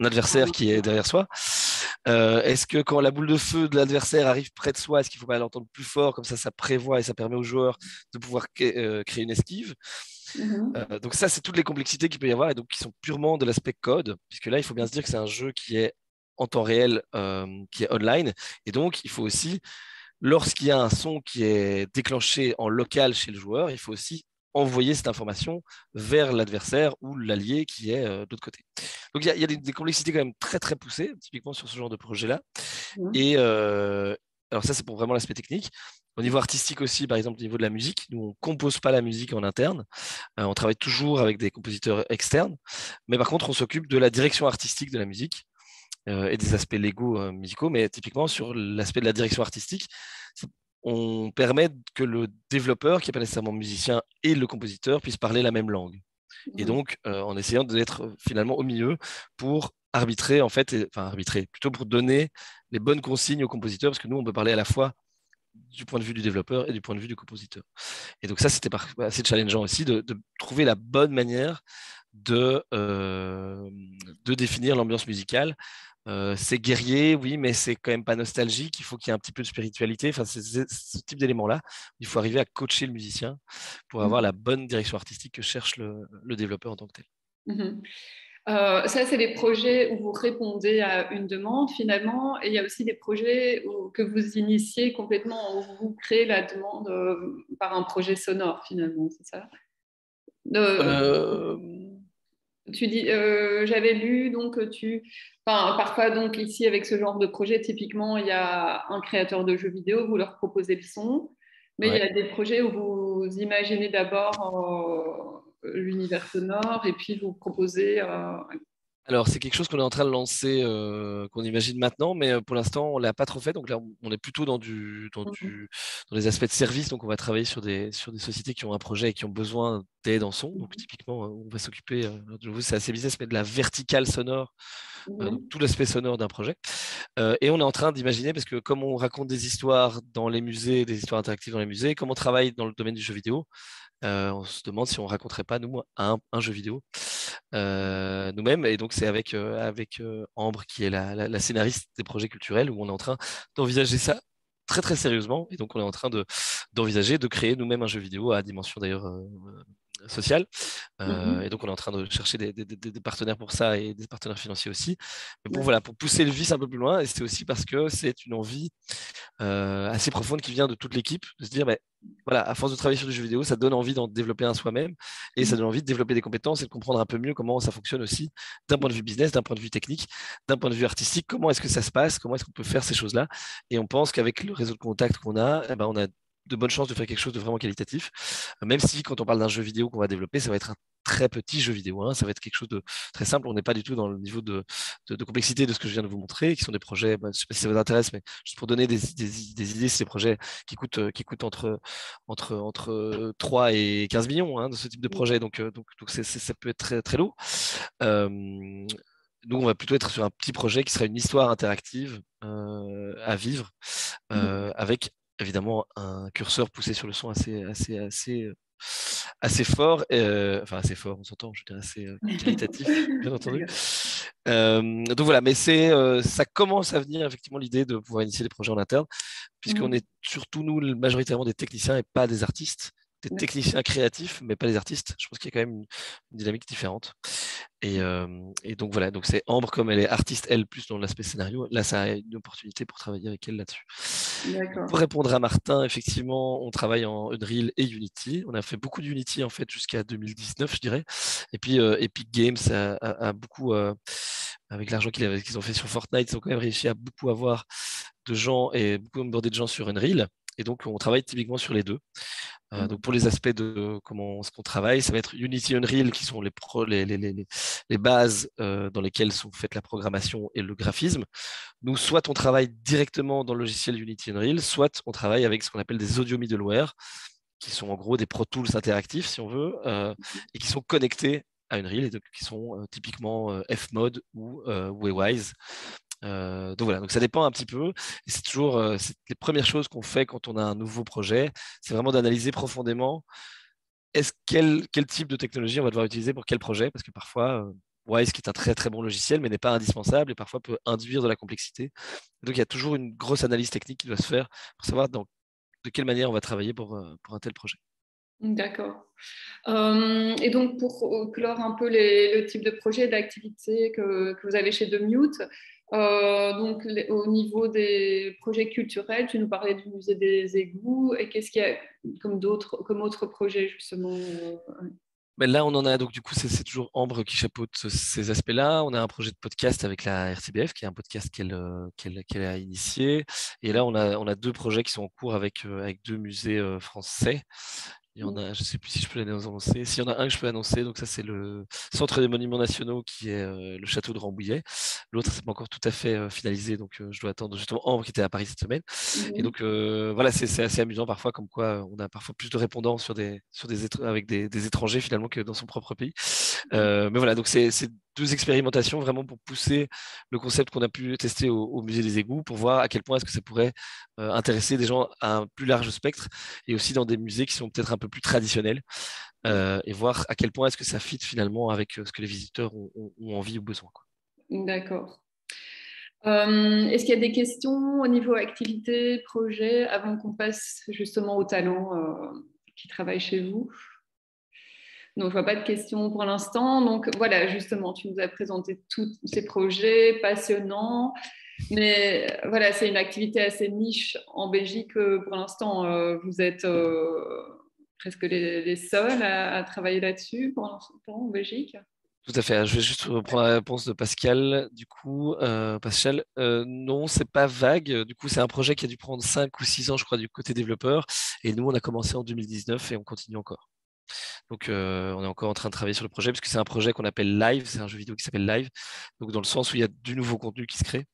B: adversaire qui est derrière soi? Est-ce que quand la boule de feu de l'adversaire arrive près de soi, est-ce qu'il faut pas l'entendre plus fort? Comme ça prévoit et ça permet aux joueurs de pouvoir créer une esquive. Donc ça, c'est toutes les complexités qu'il peut y avoir et donc qui sont purement de l'aspect code, puisque là, il faut bien se dire que c'est un jeu qui est en temps réel, qui est online. Et donc, il faut aussi, lorsqu'il y a un son qui est déclenché en local chez le joueur, il faut aussi envoyer cette information vers l'adversaire ou l'allié qui est de l'autre côté. Donc, il y a des complexités quand même très, très poussées, typiquement sur ce genre de projet-là. Et alors ça, c'est pour vraiment l'aspect technique. Au niveau artistique aussi, par exemple, au niveau de la musique, nous, on ne compose pas la musique en interne. On travaille toujours avec des compositeurs externes. Mais par contre, on s'occupe de la direction artistique de la musique et des aspects légaux musicaux. Mais typiquement, sur l'aspect de la direction artistique, on permet que le développeur, qui n'est pas nécessairement musicien, et le compositeur puissent parler la même langue. Et donc, en essayant d'être finalement au milieu pour arbitrer, en fait, enfin arbitrer, plutôt pour donner les bonnes consignes au compositeur, parce que nous, on peut parler à la fois du point de vue du développeur et du point de vue du compositeur. Et donc ça, c'était assez challengeant aussi de trouver la bonne manière de définir l'ambiance musicale. C'est guerrier, oui, mais c'est quand même pas nostalgique. Il faut qu'il y ait un petit peu de spiritualité. Enfin, c'est ce type d'éléments-là. Il faut arriver à coacher le musicien pour avoir la bonne direction artistique que cherche le développeur en tant que tel.
A: Ça, c'est des projets où vous répondez à une demande finalement, et il y a aussi des projets que vous initiez complètement, où vous créez la demande par un projet sonore finalement, c'est ça?
B: Euh,
A: Tu dis, j'avais lu donc enfin, parfois donc ici avec ce genre de projet, typiquement il y a un créateur de jeux vidéo, vous leur proposez le son, mais il y
B: ouais.
A: a des projets où vous imaginez d'abord l'univers sonore et puis vous proposez.
B: Alors, c'est quelque chose qu'on est en train de lancer, qu'on imagine maintenant, mais pour l'instant, on ne l'a pas trop fait. Donc là, on est plutôt dans les aspects de service. Donc, on va travailler sur des sociétés qui ont un projet et qui ont besoin d'aide en son. Donc, typiquement, on va s'occuper, de nouveau, c'est assez business, mais de la verticale sonore, donc tout l'aspect sonore d'un projet. Et on est en train d'imaginer, parce que comme on raconte des histoires dans les musées, des histoires interactives dans les musées, comme on travaille dans le domaine du jeu vidéo, on se demande si on raconterait pas nous un jeu vidéo nous-mêmes. Et donc c'est avec Ambre qui est la scénariste des projets culturels où on est en train d'envisager ça très très sérieusement. Et donc on est en train d'envisager de créer nous-mêmes un jeu vidéo à dimension d'ailleurs sociale. Et donc on est en train de chercher des partenaires pour ça et des partenaires financiers aussi. Mais pour pousser le vice un peu plus loin. Et c'est aussi parce que c'est une envie assez profonde qui vient de toute l'équipe, de se dire, bah, voilà, à force de travailler sur du jeu vidéo, ça donne envie d'en développer un soi-même et ça donne envie de développer des compétences et de comprendre un peu mieux comment ça fonctionne aussi d'un point de vue business, d'un point de vue technique, d'un point de vue artistique, comment est-ce que ça se passe, comment est-ce qu'on peut faire ces choses-là. Et on pense qu'avec le réseau de contacts qu'on a, eh ben, on a de bonnes chances de faire quelque chose de vraiment qualitatif, même si quand on parle d'un jeu vidéo qu'on va développer, ça va être un très petit jeu vidéo, hein. Ça va être quelque chose de très simple. On n'est pas du tout dans le niveau de complexité de ce que je viens de vous montrer, qui sont des projets, je ne sais pas si ça vous intéresse, mais juste pour donner des idées, c'est des projets qui coûtent entre 3 et 15 millions, hein, de ce type de projet. Donc ça peut être très, très lourd. Nous, on va plutôt être sur un petit projet qui sera une histoire interactive à vivre, avec évidemment un curseur poussé sur le son assez fort, enfin assez fort, on s'entend, je dirais assez qualitatif, bien entendu. Donc voilà, mais ça commence à venir effectivement l'idée de pouvoir initier des projets en interne, puisqu'on est surtout nous majoritairement des techniciens et pas des artistes, des techniciens créatifs, mais pas des artistes. Je pense qu'il y a quand même une dynamique différente. Et donc voilà, donc c'est Ambre, comme elle est artiste, elle, plus dans l'aspect scénario, là ça a une opportunité pour travailler avec elle là-dessus. Pour répondre à Martin, effectivement, on travaille en Unreal et Unity. On a fait beaucoup d'Unity en fait jusqu'à 2019, je dirais. Et puis Epic Games a beaucoup, avec l'argent qu'ils ont fait sur Fortnite, ils ont quand même réussi à beaucoup avoir de gens et beaucoup onboarder de gens sur Unreal. Et donc, on travaille typiquement sur les deux. Donc, pour les aspects de comment ce qu'on travaille, ça va être Unity Unreal qui sont les bases dans lesquelles sont faites la programmation et le graphisme. Nous, soit on travaille directement dans le logiciel Unity Unreal, soit on travaille avec ce qu'on appelle des audio middleware, qui sont en gros des Pro Tools interactifs, si on veut, et qui sont connectés à Unreal, et donc qui sont typiquement Fmod ou Waywise. Donc voilà, donc ça dépend un petit peu. Et c'est toujours les premières choses qu'on fait quand on a un nouveau projet, c'est vraiment d'analyser profondément quel type de technologie on va devoir utiliser pour quel projet, parce que parfois Wise, qui est un très très bon logiciel, mais n'est pas indispensable et parfois peut induire de la complexité. Donc il y a toujours une grosse analyse technique qui doit se faire pour savoir de quelle manière on va travailler pour un tel projet.
A: D'accord. Et donc, pour clore un peu le type de projet, d'activité que vous avez chez The Mute, Donc, au niveau des projets culturels, tu nous parlais du musée des égouts. Et qu'est-ce qu'il y a comme autres projets, justement
B: Mais là, on en a, donc du coup, c'est toujours Ambre qui chapeaute ces aspects-là. On a un projet de podcast avec la RTBF, qui est un podcast qu'elle a initié. Et là, on a deux projets qui sont en cours avec deux musées français. Il y en a, je ne sais plus si je peux les annoncer. S'il y en a un que je peux annoncer, donc ça c'est le Centre des Monuments Nationaux qui est le château de Rambouillet. L'autre, c'est pas encore tout à fait finalisé, donc je dois attendre justement Ambre qui était à Paris cette semaine. Et donc voilà, c'est assez amusant parfois, comme quoi on a parfois plus de répondants avec des étrangers finalement que dans son propre pays. Mais voilà, donc c'est deux expérimentations vraiment pour pousser le concept qu'on a pu tester au musée des égouts pour voir à quel point est-ce que ça pourrait intéresser des gens à un plus large spectre et aussi dans des musées qui sont peut-être un peu plus traditionnels et voir à quel point est-ce que ça fit finalement avec ce que les visiteurs ont envie ou besoin, quoi.
A: D'accord. Est-ce qu'il y a des questions au niveau activité, projet, avant qu'on passe justement aux talents qui travaillent chez vous? Donc, je vois pas de questions pour l'instant. Donc, voilà, justement, tu nous as présenté tous ces projets passionnants. Mais voilà, c'est une activité assez niche en Belgique. Pour l'instant, vous êtes presque les seuls à travailler là-dessus pour l'instant en Belgique.
B: Tout à fait. Je vais juste reprendre la réponse de Pascal. Du coup, Pascal, non, c'est pas vague. Du coup, c'est un projet qui a dû prendre 5 ou 6 ans, je crois, du côté développeur. Et nous, on a commencé en 2019 et on continue encore. Donc, on est encore en train de travailler sur le projet, parce que c'est un projet qu'on appelle live. C'est un jeu vidéo qui s'appelle live. Donc, dans le sens où il y a du nouveau contenu qui se crée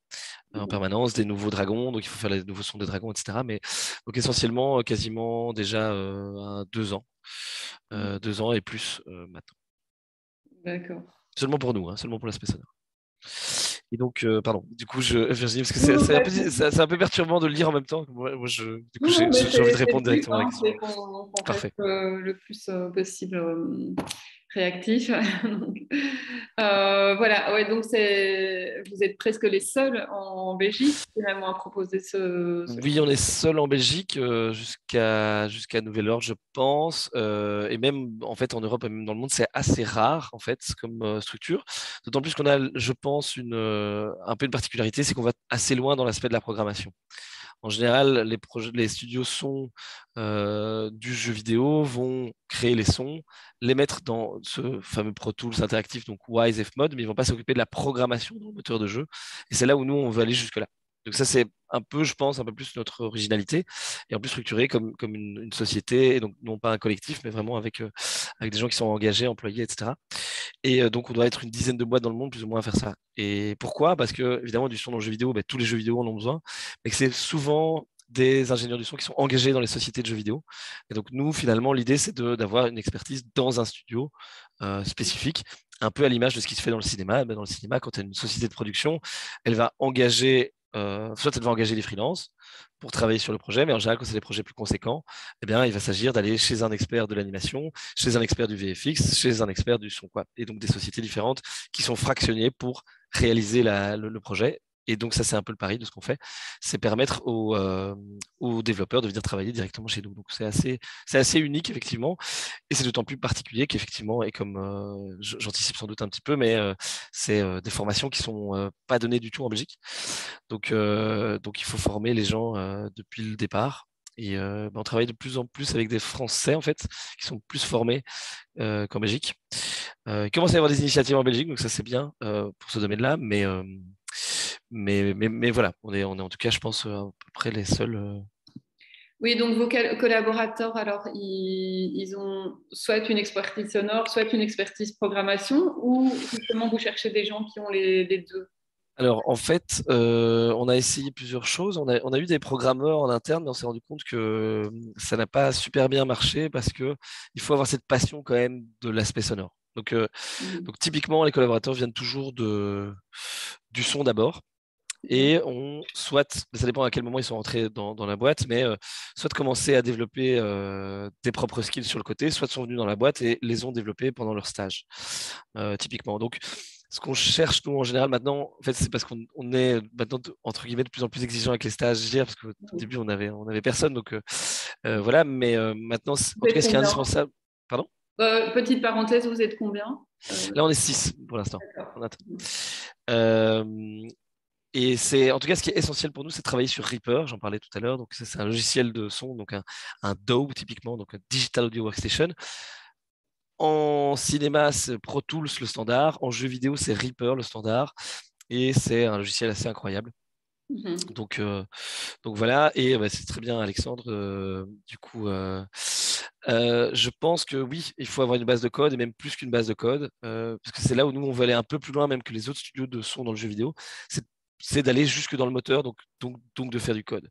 B: en permanence, des nouveaux dragons. Donc, il faut faire les nouveaux sons des dragons, etc. Mais donc, essentiellement, quasiment déjà 2 ans. 2 ans et plus maintenant.
A: D'accord.
B: Seulement pour nous, hein, seulement pour l'aspect sonore. Et donc, pardon, du coup, Virginie, parce que
A: Non,
B: c'est un
A: pas
B: peu,
A: de-
B: c'est un peu perturbant de le lire en même temps. Du coup,
A: non, non, mais
B: j'ai envie de
A: c'est le
B: répondre
A: but,
B: directement à la
A: hein,
B: question.
A: c'est qu'on reste
B: Parfait.
A: le plus possible réactif. Donc, voilà, ouais, donc vous êtes presque les seuls en Belgique finalement à proposer ce
B: Oui, on est seul en Belgique jusqu'à nouvel ordre, je pense. Et même, en fait, en Europe et même dans le monde, c'est assez rare, en fait, comme structure. D'autant plus qu'on a, je pense, un peu une particularité, c'est qu'on va assez loin dans l'aspect de la programmation. En général, les studios son du jeu vidéo vont créer les sons, les mettre dans ce fameux Pro Tools interactif, donc Wise Fmod, mais ils vont pas s'occuper de la programmation dans le moteur de jeu. Et c'est là où nous, on veut aller jusque-là. Donc ça, c'est un peu, je pense, un peu plus notre originalité et en plus structuré comme une société, et donc non pas un collectif, mais vraiment avec des gens qui sont engagés, employés, etc. Et donc, on doit être une dizaine de boîtes dans le monde, plus ou moins, à faire ça. Et pourquoi? Parce que, évidemment, du son dans le jeu vidéo, ben, tous les jeux vidéo en ont besoin, mais que c'est souvent des ingénieurs du son qui sont engagés dans les sociétés de jeux vidéo. Et donc, nous, finalement, l'idée, c'est d'avoir une expertise dans un studio spécifique, un peu à l'image de ce qui se fait dans le cinéma. Ben, dans le cinéma, quand tu as une société de production, elle va engager, soit elle va engager des freelances pour travailler sur le projet, mais en général, quand c'est des projets plus conséquents, eh bien, il va s'agir d'aller chez un expert de l'animation, chez un expert du VFX, chez un expert du son, quoi. Et donc des sociétés différentes qui sont fractionnées pour réaliser le projet. Et donc ça, c'est un peu le pari de ce qu'on fait, c'est permettre aux développeurs de venir travailler directement chez nous. Donc c'est assez unique, effectivement, et c'est d'autant plus particulier qu'effectivement, et comme j'anticipe sans doute un petit peu, mais c'est des formations qui sont pas données du tout en Belgique. Donc il faut former les gens depuis le départ. Et on travaille de plus en plus avec des Français, en fait, qui sont plus formés qu'en Belgique. Il commence à y avoir des initiatives en Belgique, donc ça c'est bien pour ce domaine-là, mais voilà, on est en tout cas, je pense, à peu près les seuls.
A: Oui, donc vos collaborateurs, alors, ils ont soit une expertise sonore, soit une expertise programmation, ou justement vous cherchez des gens qui ont les deux?
B: Alors, en fait, on a essayé plusieurs choses. On a eu des programmeurs en interne, mais on s'est rendu compte que ça n'a pas super bien marché parce que il faut avoir cette passion quand même de l'aspect sonore. Donc typiquement, les collaborateurs viennent toujours du son d'abord. Et soit, ça dépend à quel moment ils sont entrés dans la boîte, mais soit commencer à développer des propres skills sur le côté, soit sont venus dans la boîte et les ont développés pendant leur stage, typiquement. Donc, ce qu'on cherche, nous, en général, maintenant, en fait, c'est parce qu'on est maintenant, entre guillemets, de plus en plus exigeant avec les stagiaires, parce qu'au début, on avait personne, donc voilà, mais maintenant,
A: Vous
B: en tout
A: êtes
B: cas, ce qui est
A: combien?
B: indispensable, pardon?
A: Petite parenthèse, vous êtes combien?
B: Là, on est 6 pour l'instant.
A: D'accord.
B: On attend. Euh, Et c'est, en tout cas, ce qui est essentiel pour nous, c'est de travailler sur Reaper. J'en parlais tout à l'heure. Donc, ça, c'est un logiciel de son, donc un DAW typiquement, donc un Digital Audio Workstation. En cinéma, c'est Pro Tools le standard. En jeu vidéo, c'est Reaper le standard. Et c'est un logiciel assez incroyable. Donc, voilà, et c'est très bien, Alexandre. Du coup, je pense que oui, il faut avoir une base de code, et même plus qu'une base de code, parce que c'est là où nous, on veut aller un peu plus loin, même que les autres studios de son dans le jeu vidéo, c'est d'aller jusque dans le moteur, donc de faire du code.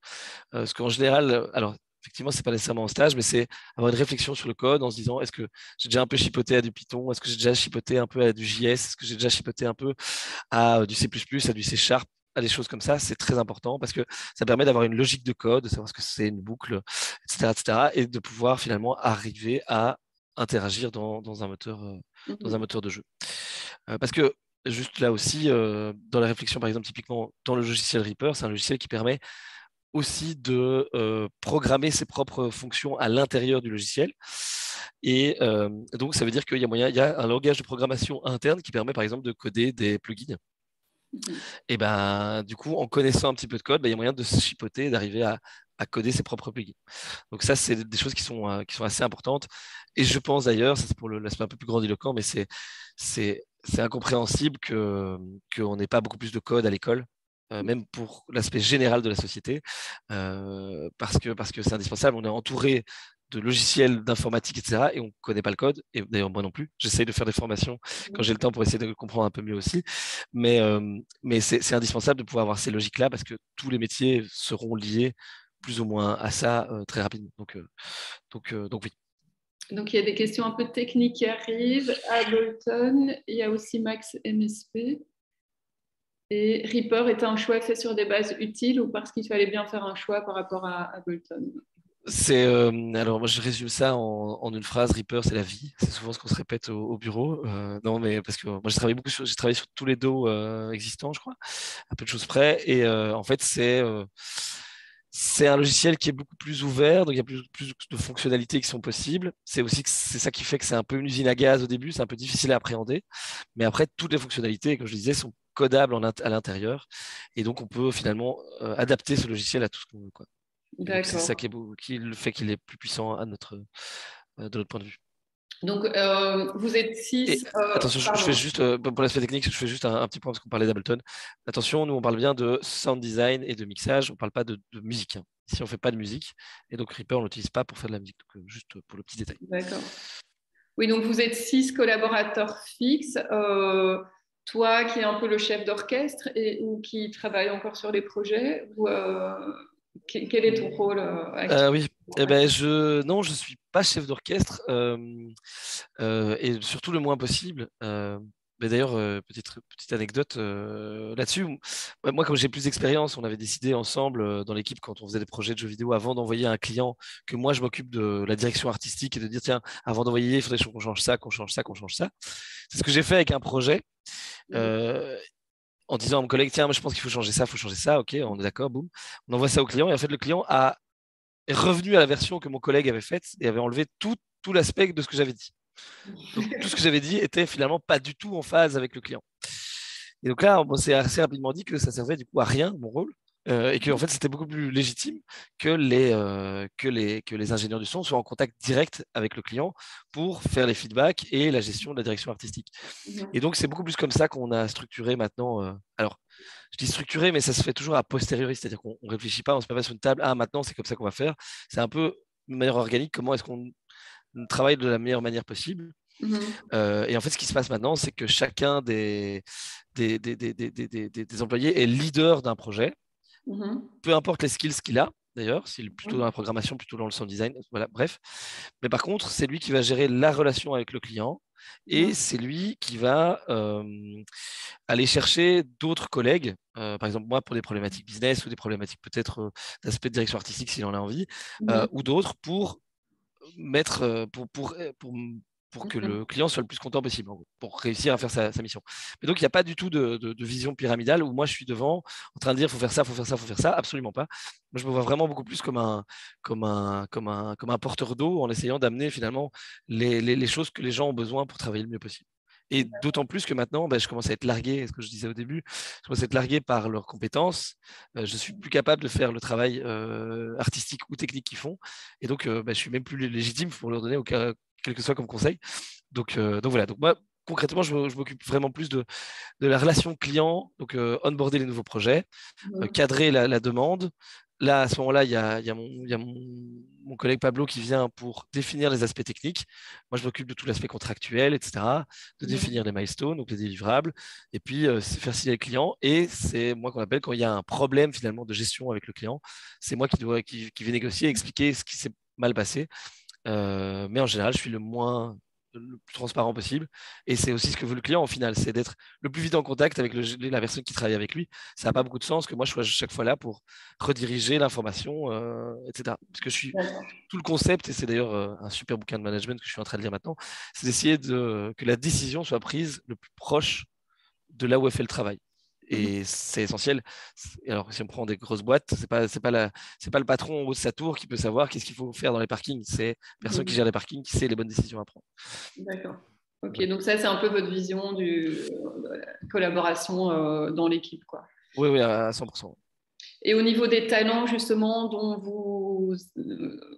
B: Parce qu'en général, alors, effectivement, c'est pas nécessairement en stage, mais c'est avoir une réflexion sur le code en se disant, est-ce que j'ai déjà un peu chipoté à du Python? Est-ce que j'ai déjà chipoté un peu à du JS? Est-ce que j'ai déjà chipoté un peu à du C++, à du C Sharp, à des choses comme ça? C'est très important parce que ça permet d'avoir une logique de code, de savoir ce que c'est une boucle, etc., et de pouvoir finalement arriver à interagir dans un moteur de jeu. Parce que juste là aussi, dans la réflexion, par exemple, typiquement dans le logiciel Reaper, c'est un logiciel qui permet aussi de programmer ses propres fonctions à l'intérieur du logiciel. Et donc, ça veut dire qu'il y a moyen, il y a un langage de programmation interne qui permet, par exemple, de coder des plugins. Et ben, du coup, en connaissant un petit peu de code, il y a moyen de se chipoter, d'arriver à coder ses propres plugins. Donc ça, c'est des choses qui sont assez importantes. Et je pense d'ailleurs, ça c'est pour l'aspect un peu plus grandiloquent, mais c'est incompréhensible qu'on n'ait pas beaucoup plus de code à l'école. Même pour l'aspect général de la société, parce que c'est indispensable. On est entouré de logiciels d'informatique, etc. Et on ne connaît pas le code. Et d'ailleurs, moi non plus. J'essaye de faire des formations quand j'ai le temps pour essayer de le comprendre un peu mieux aussi. Mais c'est indispensable de pouvoir avoir ces logiques-là parce que tous les métiers seront liés plus ou moins à ça très rapidement. Donc oui.
A: Donc, il y a des questions un peu techniques qui arrivent. Ableton, il y a aussi Max MSP. Et Reaper était un choix fait sur des bases utiles ou parce qu'il fallait bien faire un choix par rapport à Ableton?
B: Alors moi je résume ça en une phrase. Reaper, c'est la vie. C'est souvent ce qu'on se répète au bureau. Non, mais parce que moi j'ai travaillé sur tous les dos existants, je crois, à peu de choses près. Et en fait c'est un logiciel qui est beaucoup plus ouvert, donc il y a plus de fonctionnalités qui sont possibles. C'est aussi que c'est ça qui fait que c'est un peu une usine à gaz au début. C'est un peu difficile à appréhender, mais après toutes les fonctionnalités, comme je disais, sont codables à l'intérieur, et donc on peut finalement adapter ce logiciel à tout ce qu'on veut, quoi. Et donc, c'est ça
A: D'accord.
B: qui le fait qu'il est plus puissant de notre point de vue.
A: Donc, vous êtes
B: Et
A: 6.
B: attention, je fais
A: Pardon.
B: juste, pour l'aspect technique, je fais juste un petit point parce qu'on parlait d'Ableton. Attention, nous, on parle bien de sound design et de mixage, on ne parle pas de musique, hein. Ici, on ne fait pas de musique. Et donc, Reaper, on ne l'utilise pas pour faire de la musique. Donc, juste pour le petit détail.
A: D'accord. Oui, donc vous êtes 6 collaborateurs fixes. Toi qui es un peu le chef d'orchestre ou qui travaille encore sur les projets, ou, quel est ton rôle actuel?
B: Oui, eh ben, non, je ne suis pas chef d'orchestre, et surtout le moins possible. Mais d'ailleurs, petite anecdote là-dessus. Moi, comme j'ai plus d'expérience, on avait décidé ensemble dans l'équipe, quand on faisait des projets de jeux vidéo, avant d'envoyer à un client, que moi je m'occupe de la direction artistique et de dire, tiens, avant d'envoyer, il faudrait qu'on change ça, qu'on change ça, qu'on change ça. C'est ce que j'ai fait avec un projet. euh, En disant à mon collègue, tiens, moi, je pense qu'il faut changer ça, il faut changer ça, ok, on est d'accord, boum. On envoie ça au client, et en fait, le client est revenu à la version que mon collègue avait faite et avait enlevé tout l'aspect de ce que j'avais dit. Donc, tout ce que j'avais dit était finalement pas du tout en phase avec le client. Et donc là, on s'est assez rapidement dit que ça servait du coup à rien, mon rôle, et que en fait, c'était beaucoup plus légitime que les ingénieurs du son soient en contact direct avec le client pour faire les feedbacks et la gestion de la direction artistique. Et donc, c'est beaucoup plus comme ça qu'on a structuré maintenant. Alors, je dis structuré, mais ça se fait toujours a posteriori, c'est-à-dire qu'on ne réfléchit pas, on se met pas sur une table, ah, maintenant, c'est comme ça qu'on va faire. C'est un peu de manière organique, comment est-ce qu'on travaille de la meilleure manière possible. Et en fait, ce qui se passe maintenant, c'est que chacun des employés est leader d'un projet, peu importe les skills qu'il a, d'ailleurs, s'il est plutôt dans la programmation, plutôt dans le sound design, voilà, bref. Mais par contre, c'est lui qui va gérer la relation avec le client et c'est lui qui va aller chercher d'autres collègues, par exemple moi pour des problématiques business ou des problématiques peut-être d'aspect de direction artistique s'il en a envie, ou d'autres pour mettre pour que le client soit le plus content possible, en gros, pour réussir à faire sa mission. Mais donc, il n'y a pas du tout de vision pyramidale où moi, je suis devant en train de dire, il faut faire ça, il faut faire ça, il faut faire ça. Absolument pas. Moi, je me vois vraiment beaucoup plus comme un porteur d'eau en essayant d'amener finalement les choses que les gens ont besoin pour travailler le mieux possible. Et d'autant plus que maintenant, je commence à être largué, ce que je disais au début, je commence à être largué par leurs compétences. Je suis plus capable de faire le travail artistique ou technique qu'ils font. Et donc, je suis même plus légitime pour leur donner quel que soit comme conseil. Donc voilà. Donc moi, concrètement, je m'occupe vraiment plus de la relation client, donc onboarder les nouveaux projets, cadrer la demande. Là, à ce moment-là, il y a mon collègue Pablo qui vient pour définir les aspects techniques. Moi, je m'occupe de tout l'aspect contractuel, etc., de définir les milestones, donc les délivrables, et puis c'est faire signer le client. Et c'est moi qu'on appelle quand il y a un problème finalement de gestion avec le client, c'est moi qui vais négocier, expliquer ce qui s'est mal passé. Mais en général, je suis le plus transparent possible. Et c'est aussi ce que veut le client au final, c'est d'être le plus vite en contact avec la personne qui travaille avec lui. Ça n'a pas beaucoup de sens que moi je sois chaque fois là pour rediriger l'information, etc. Parce que tout le concept, et c'est d'ailleurs un super bouquin de management que je suis en train de lire maintenant, c'est d'essayer que la décision soit prise le plus proche de là où elle fait le travail. Et c'est essentiel. Alors, si on prend des grosses boîtes, c'est pas le patron en haut de sa tour qui peut savoir qu'est-ce qu'il faut faire dans les parkings. C'est la personne qui gère les parkings qui sait les bonnes décisions à prendre.
A: D'accord. Ok, donc ça, c'est un peu votre vision de la collaboration dans l'équipe, quoi.
B: Oui, oui, à 100%.
A: Et au niveau des talents, justement, dont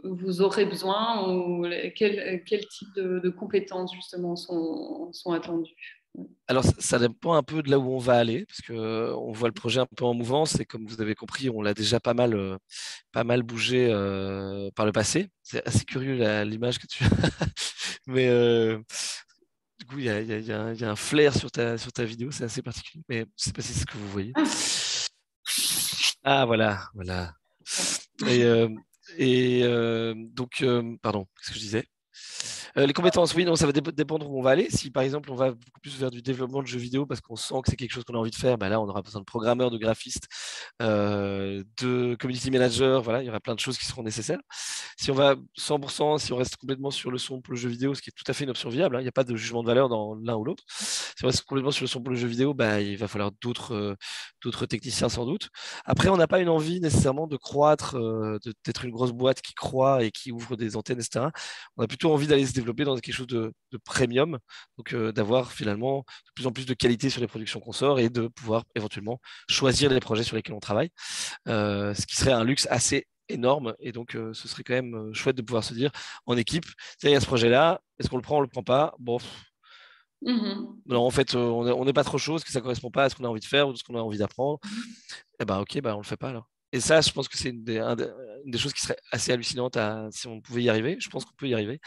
A: vous aurez besoin, ou quel type de compétences, justement, sont attendues?
B: Alors, ça dépend un peu de là où on va aller, parce que on voit le projet un peu en mouvance, et comme vous avez compris, on l'a déjà pas mal bougé par le passé. C'est assez curieux l'image que tu as. Mais du coup, il y a un flair sur ta vidéo, c'est assez particulier, mais je ne sais pas si c'est ce que vous voyez. Ah, voilà, voilà. Et, donc, pardon, qu'est-ce que je disais? Les compétences, oui, non, ça va dépendre où on va aller. Si par exemple on va beaucoup plus vers du développement de jeux vidéo parce qu'on sent que c'est quelque chose qu'on a envie de faire, là on aura besoin de programmeurs, de graphistes, de community managers, voilà, il y aura plein de choses qui seront nécessaires. Si on va 100%, si on reste complètement sur le son pour le jeu vidéo, ce qui est tout à fait une option viable, il n'y a pas de jugement de valeur dans l'un ou l'autre. Si on reste complètement sur le son pour le jeu vidéo, il va falloir d'autres techniciens sans doute. Après, on n'a pas une envie nécessairement de croître, d'être une grosse boîte qui croît et qui ouvre des antennes, etc. On a plutôt envie d'aller se développer dans quelque chose de premium, donc d'avoir finalement de plus en plus de qualité sur les productions qu'on sort et de pouvoir éventuellement choisir les projets sur lesquels on travaille, ce qui serait un luxe assez énorme. Et donc, ce serait quand même chouette de pouvoir se dire en équipe, il y a ce projet-là, est-ce qu'on le prend, on le prend pas? Bon, non, en fait, on n'est pas trop chaud, parce que ça correspond pas à ce qu'on a envie de faire ou de ce qu'on a envie d'apprendre. Et ok, on le fait pas alors. Et ça, je pense que c'est une des choses qui serait assez hallucinante si on pouvait y arriver. Je pense qu'on peut y arriver.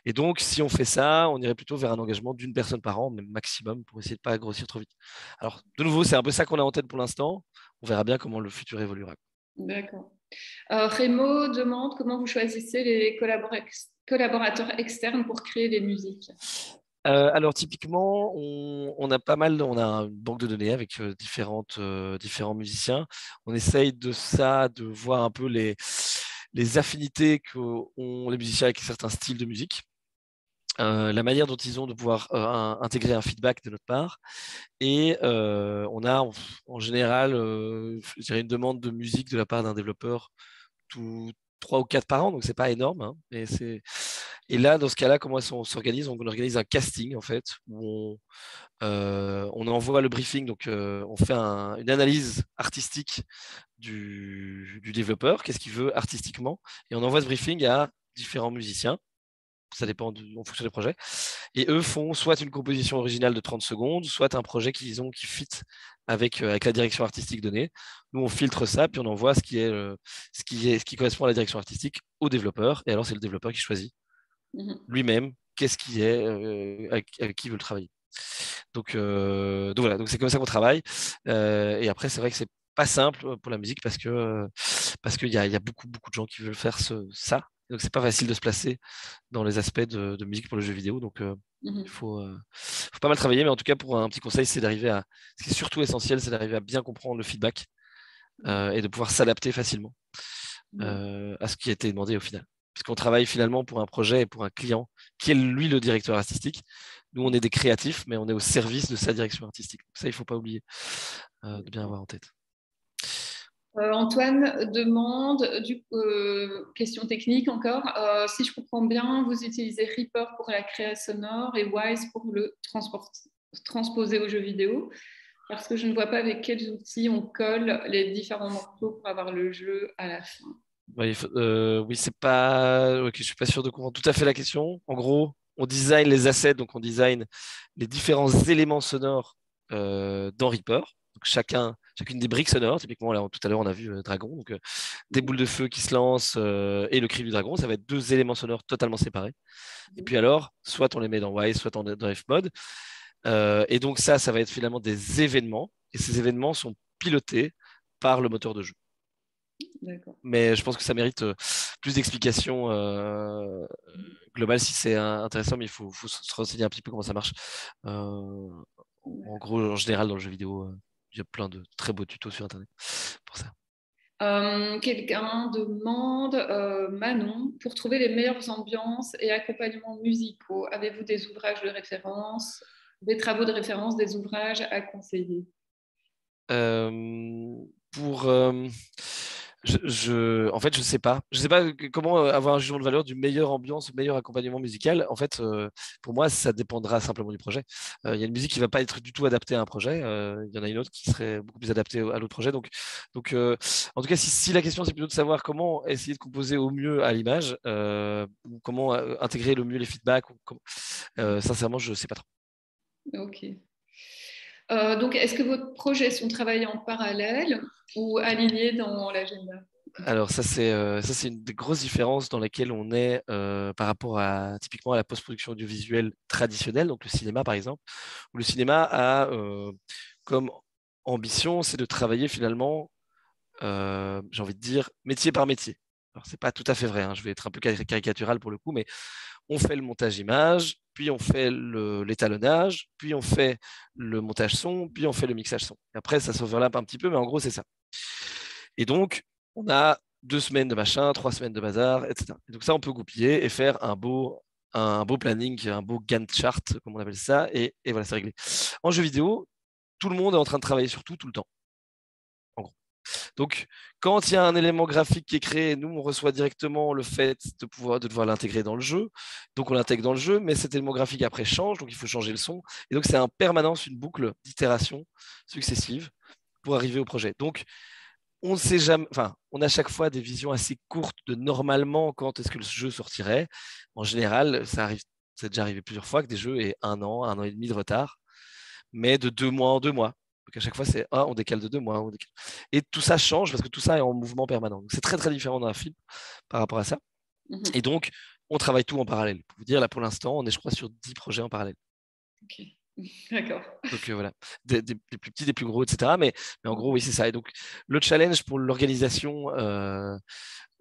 B: Et donc, si on fait ça, on irait plutôt vers un engagement d'une personne par an, même maximum, pour essayer de pas grossir trop vite. Alors, de nouveau, c'est un peu ça qu'on a en tête pour l'instant. On verra bien comment le futur évoluera.
A: D'accord. Rémo demande comment vous choisissez les collaborateurs externes pour créer des musiques.
B: Alors typiquement, on a on a une banque de données avec différents musiciens. On essaye de voir un peu les affinités qu'ont les musiciens avec certains styles de musique. La manière dont ils ont de pouvoir intégrer un feedback de notre part. Et on a en général, je dirais une demande de musique de la part d'un développeur tous 3 ou 4 par an, donc c'est pas énorme. Hein, et là, dans ce cas-là, comment on s'organise? On organise un casting en fait, où on envoie le briefing, donc on fait une analyse artistique du développeur, qu'est-ce qu'il veut artistiquement, et on envoie ce briefing à différents musiciens. Ça dépend en fonction des projets. Et eux font soit une composition originale de 30 secondes, soit un projet qu'ils ont qui fit avec la direction artistique donnée. Nous, on filtre ça, puis on envoie ce qui correspond à la direction artistique au développeur. Et alors, c'est le développeur qui choisit lui-même qu'est-ce qui est, avec qui il veut le travailler. Donc voilà, donc c'est comme ça qu'on travaille. Et après, c'est vrai que c'est pas simple pour la musique parce qu'il y a beaucoup de gens qui veulent faire ça. Donc c'est pas facile de se placer dans les aspects de musique pour le jeu vidéo. Donc il faut pas mal travailler, mais en tout cas pour un petit conseil, c'est d'arriver à. Ce qui est surtout essentiel, c'est d'arriver à bien comprendre le feedback et de pouvoir s'adapter facilement à ce qui a été demandé au final. Puisqu'on travaille finalement pour un projet et pour un client qui est lui le directeur artistique. Nous, on est des créatifs, mais on est au service de sa direction artistique. Donc ça, il ne faut pas oublier de bien avoir en tête.
A: Antoine demande, question technique encore, si je comprends bien, vous utilisez Reaper pour la création sonore et Wise pour le transposer aux jeux vidéo, parce que je ne vois pas avec quels outils on colle les différents morceaux pour avoir le jeu à la fin.
B: Ouais, oui, c'est pas. Ok, je suis pas sûr de comprendre tout à fait la question. En gros, on design les assets, donc on design les différents éléments sonores dans Reaper. Donc chacune des briques sonores. Typiquement, là, tout à l'heure, on a vu Dragon, donc des boules de feu qui se lancent et le cri du dragon. Ça va être deux éléments sonores totalement séparés. Et puis alors, soit on les met dans Wise, soit dans Fmod. Et donc ça va être finalement des événements. Et ces événements sont pilotés par le moteur de jeu.
A: D'accord.
B: Mais je pense que ça mérite plus d'explications globales si c'est intéressant, mais il faut se renseigner un petit peu comment ça marche. En gros, en général, dans le jeu vidéo, il y a plein de très beaux tutos sur Internet pour ça.
A: Quelqu'un demande, Manon, pour trouver les meilleures ambiances et accompagnements musicaux, avez-vous des ouvrages de référence, des travaux de référence, des ouvrages à conseiller?
B: Pour, en fait, je sais pas. Je sais pas comment avoir un jugement de valeur du meilleur ambiance, meilleur accompagnement musical. En fait, pour moi, ça dépendra simplement du projet. Il y a une musique qui va pas être du tout adaptée à un projet. Il y en a une autre qui serait beaucoup plus adaptée à l'autre projet. Donc, en tout cas, si la question c'est plutôt de savoir comment essayer de composer au mieux à l'image, ou comment intégrer le mieux les feedbacks, sincèrement, je sais pas trop.
A: Ok. Donc, est-ce que vos projets sont travaillés en parallèle ou alignés dans l'agenda?
B: Alors ça c'est une des grosses différences dans lesquelles on est par rapport à typiquement à la post-production audiovisuelle traditionnelle, donc le cinéma par exemple, où le cinéma a comme ambition, c'est de travailler finalement, j'ai envie de dire, métier par métier. Alors c'est pas tout à fait vrai, hein, je vais être un peu caricatural pour le coup, mais on fait le montage image, puis on fait l'étalonnage, puis on fait le montage son, puis on fait le mixage son. Et après ça s'overlappe un petit peu, mais en gros c'est ça. Et donc, on a 2 semaines de machin, 3 semaines de bazar, etc. Et donc ça, on peut goupiller et faire un beau planning, un beau Gantt chart, comme on appelle ça, et voilà, c'est réglé. En jeu vidéo, tout le monde est en train de travailler sur tout le temps, en gros. Donc, quand il y a un élément graphique qui est créé, nous, on reçoit directement le fait de devoir l'intégrer dans le jeu. Donc, on l'intègre dans le jeu, mais cet élément graphique après change, donc il faut changer le son. Et donc, c'est en permanence une boucle d'itération successive pour arriver au projet. Donc, on ne sait jamais, enfin, on a à chaque fois des visions assez courtes de normalement quand est-ce que le jeu sortirait. En général, ça est déjà arrivé plusieurs fois que des jeux aient 1 an et demi de retard, mais de 2 mois en 2 mois. Donc à chaque fois, c'est on décale de 2 mois. Et tout ça change parce que tout ça est en mouvement permanent. Donc c'est très très différent d'un film par rapport à ça. Et donc, on travaille tout en parallèle. Pour vous dire, là pour l'instant, on est, je crois, sur 10 projets en parallèle.
A: Ok, d'accord.
B: Donc voilà, des plus petits, des plus gros, etc. Mais en gros, oui, c'est ça. Et donc, le challenge pour l'organisation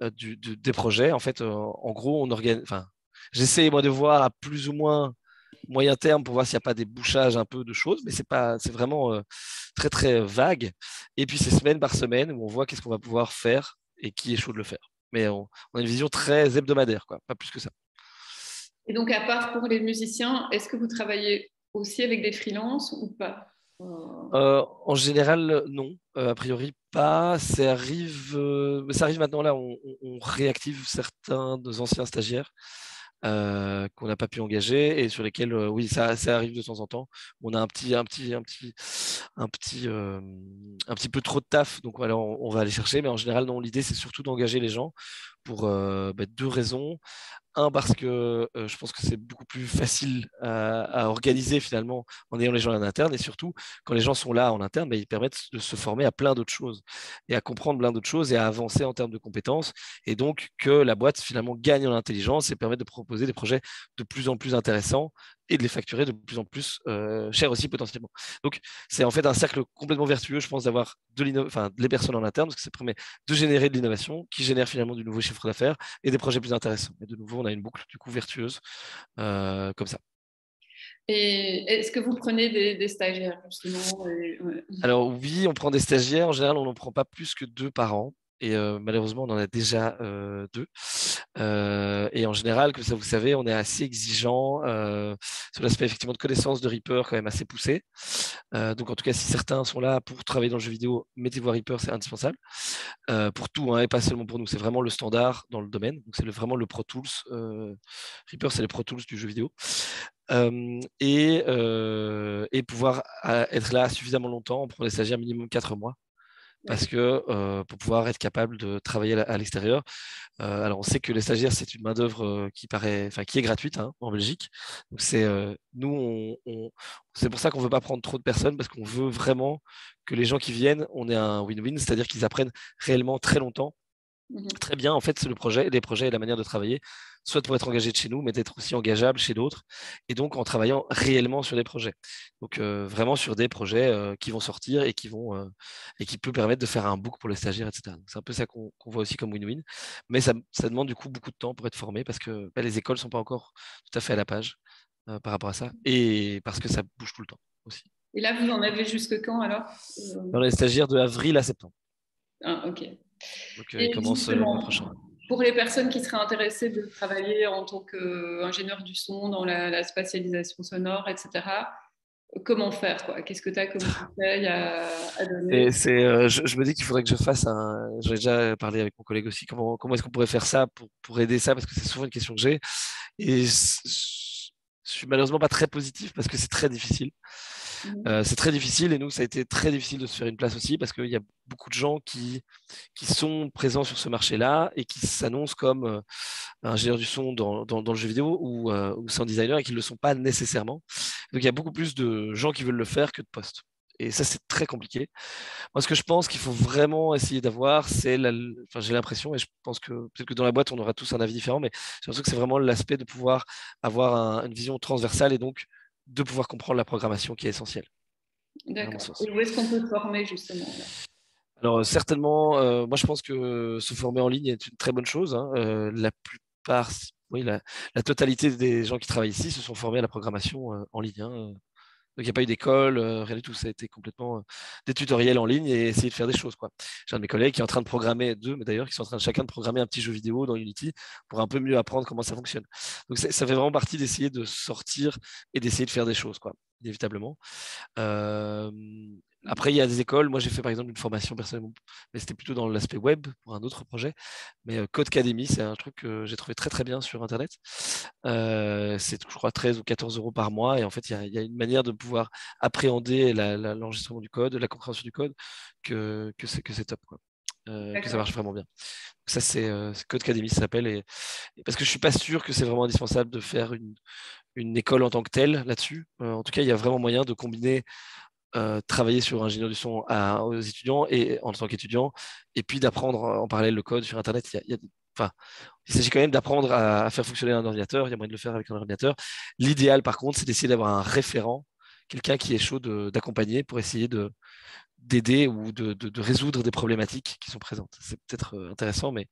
B: des projets, en fait, en gros, enfin, j'essaie moi de voir à plus ou moins moyen terme pour voir s'il n'y a pas des bouchages un peu de choses, mais c'est vraiment très très vague. Et puis c'est semaine par semaine où on voit qu'est-ce qu'on va pouvoir faire et qui est chaud de le faire. Mais on a une vision très hebdomadaire, quoi, pas plus que ça.
A: Et donc, à part pour les musiciens, est-ce que vous travaillez aussi avec des freelances ou pas?
B: En général, non. A priori, pas. Ça arrive maintenant. Là, on réactive certains de nos anciens stagiaires qu'on n'a pas pu engager et sur lesquels, oui, ça arrive de temps en temps. On a un petit peu trop de taf, donc voilà, on va aller chercher. Mais en général, non. L'idée, c'est surtout d'engager les gens pour 2 raisons. Un, parce que je pense que c'est beaucoup plus facile à organiser finalement en ayant les gens en interne. Et surtout, quand les gens sont là en interne, ils permettent de se former à plein d'autres choses et à comprendre plein d'autres choses et à avancer en termes de compétences. Et donc, que la boîte finalement gagne en intelligence et permet de proposer des projets de plus en plus intéressants et de les facturer de plus en plus cher aussi potentiellement. Donc, c'est en fait un cercle complètement vertueux, je pense, d'avoir les personnes en interne, parce que ça permet de générer de l'innovation qui génère finalement du nouveau chiffre d'affaires et des projets plus intéressants. Et de nouveau, on a une boucle du coup vertueuse comme ça.
A: Et est-ce que vous prenez des stagiaires justement? Ouais.
B: Alors oui, on prend des stagiaires. En général, on n'en prend pas plus que 2 par an. et malheureusement, on en a déjà 2. Et en général, comme ça, vous savez, on est assez exigeant sur l'aspect effectivement de connaissance de Reaper quand même assez poussé. Donc en tout cas, si certains sont là pour travailler dans le jeu vidéo, mettez-vous à Reaper, c'est indispensable. Pour tout, hein, et pas seulement pour nous, c'est vraiment le standard dans le domaine. Donc c'est vraiment le Pro Tools. Reaper, c'est les Pro Tools du jeu vidéo. Et pouvoir être là suffisamment longtemps, on prend des stagiaires minimum 4 mois. Parce que pour pouvoir être capable de travailler à l'extérieur. Alors on sait que les stagiaires, c'est une main-d'œuvre qui est gratuite, hein, en Belgique. Donc c'est pour ça qu'on veut pas prendre trop de personnes, parce qu'on veut vraiment que les gens qui viennent, on ait un win-win, c'est-à-dire qu'ils apprennent réellement très longtemps. Très bien, en fait, c'est les projets et la manière de travailler, soit pour être engagé de chez nous, mais d'être aussi engageable chez d'autres, et donc en travaillant réellement sur des projets. Donc vraiment sur des projets qui vont sortir et qui peut permettre de faire un book pour les stagiaires, etc. Donc, c'est un peu ça qu'on voit aussi comme win-win, mais ça demande du coup beaucoup de temps pour être formé, parce que les écoles sont pas encore tout à fait à la page par rapport à ça, et parce que ça bouge tout le temps aussi.
A: Et là, vous en avez jusque quand alors?
B: Dans les stagiaires de avril à septembre.
A: Ah, ok.
B: Donc ils
A: Et
B: commencent le mois
A: justement,
B: prochain.
A: pour les personnes qui seraient intéressées de travailler en tant qu'ingénieur du son dans la spatialisation sonore, etc., comment faire, quoi? Qu'est-ce que tu as comme conseil à donner?
B: Je me dis qu'il faudrait que je fasse un. J'ai déjà parlé avec mon collègue aussi. Comment est-ce qu'on pourrait faire ça pour aider ça? Parce que c'est souvent une question que j'ai. Et je suis malheureusement pas très positif parce que c'est très difficile. C'est très difficile, et nous, ça a été très difficile de se faire une place aussi, parce qu'il y a beaucoup de gens qui sont présents sur ce marché-là et qui s'annoncent comme ingénieurs du son dans le jeu vidéo ou sound designer, et qui ne le sont pas nécessairement. Donc il y a beaucoup plus de gens qui veulent le faire que de postes. Et ça, c'est très compliqué. Moi, ce que je pense qu'il faut vraiment essayer d'avoir, enfin, j'ai l'impression, et je pense que peut-être que dans la boîte, on aura tous un avis différent, mais j'ai l'impression que c'est vraiment l'aspect de pouvoir avoir une vision transversale, et donc de pouvoir comprendre la programmation qui est essentielle, à mon
A: D'accord.
B: sens.
A: Et où est-ce qu'on peut se former justement là?
B: Alors, certainement, moi, je pense que se former en ligne est une très bonne chose, hein. La plupart, oui, la totalité des gens qui travaillent ici se sont formés à la programmation en ligne, hein. Donc, il n'y a pas eu d'école, rien du tout. Ça a été complètement des tutoriels en ligne et essayer de faire des choses, quoi. J'ai un de mes collègues qui est en train de programmer, deux, mais d'ailleurs, qui sont en train de chacun de programmer un petit jeu vidéo dans Unity pour un peu mieux apprendre comment ça fonctionne. Donc, ça fait vraiment partie d'essayer de sortir et d'essayer de faire des choses, quoi, inévitablement. Euh, Après, il y a des écoles. Moi, j'ai fait par exemple une formation personnellement, mais c'était plutôt dans l'aspect web pour un autre projet. Mais Codecademy, c'est un truc que j'ai trouvé très très bien sur Internet. C'est, je crois, 13 ou 14 euros par mois. Et en fait, il y a une manière de pouvoir appréhender l'enregistrement du code, la compréhension du code, que c'est top, quoi. Que ça marche vraiment bien. Ça, c'est Codecademy, ça s'appelle. Et parce que je suis pas sûr que c'est vraiment indispensable de faire une école en tant que telle là-dessus. En tout cas, il y a vraiment moyen de combiner travailler sur ingénieur du son aux étudiants et en tant qu'étudiant, et puis d'apprendre en parallèle le code sur Internet. Enfin, il s'agit quand même d'apprendre à faire fonctionner un ordinateur. Il y a moyen de le faire avec un ordinateur. L'idéal, par contre, c'est d'essayer d'avoir un référent, quelqu'un qui est chaud d'accompagner pour essayer d'aider ou de résoudre des problématiques qui sont présentes. C'est peut-être intéressant, mais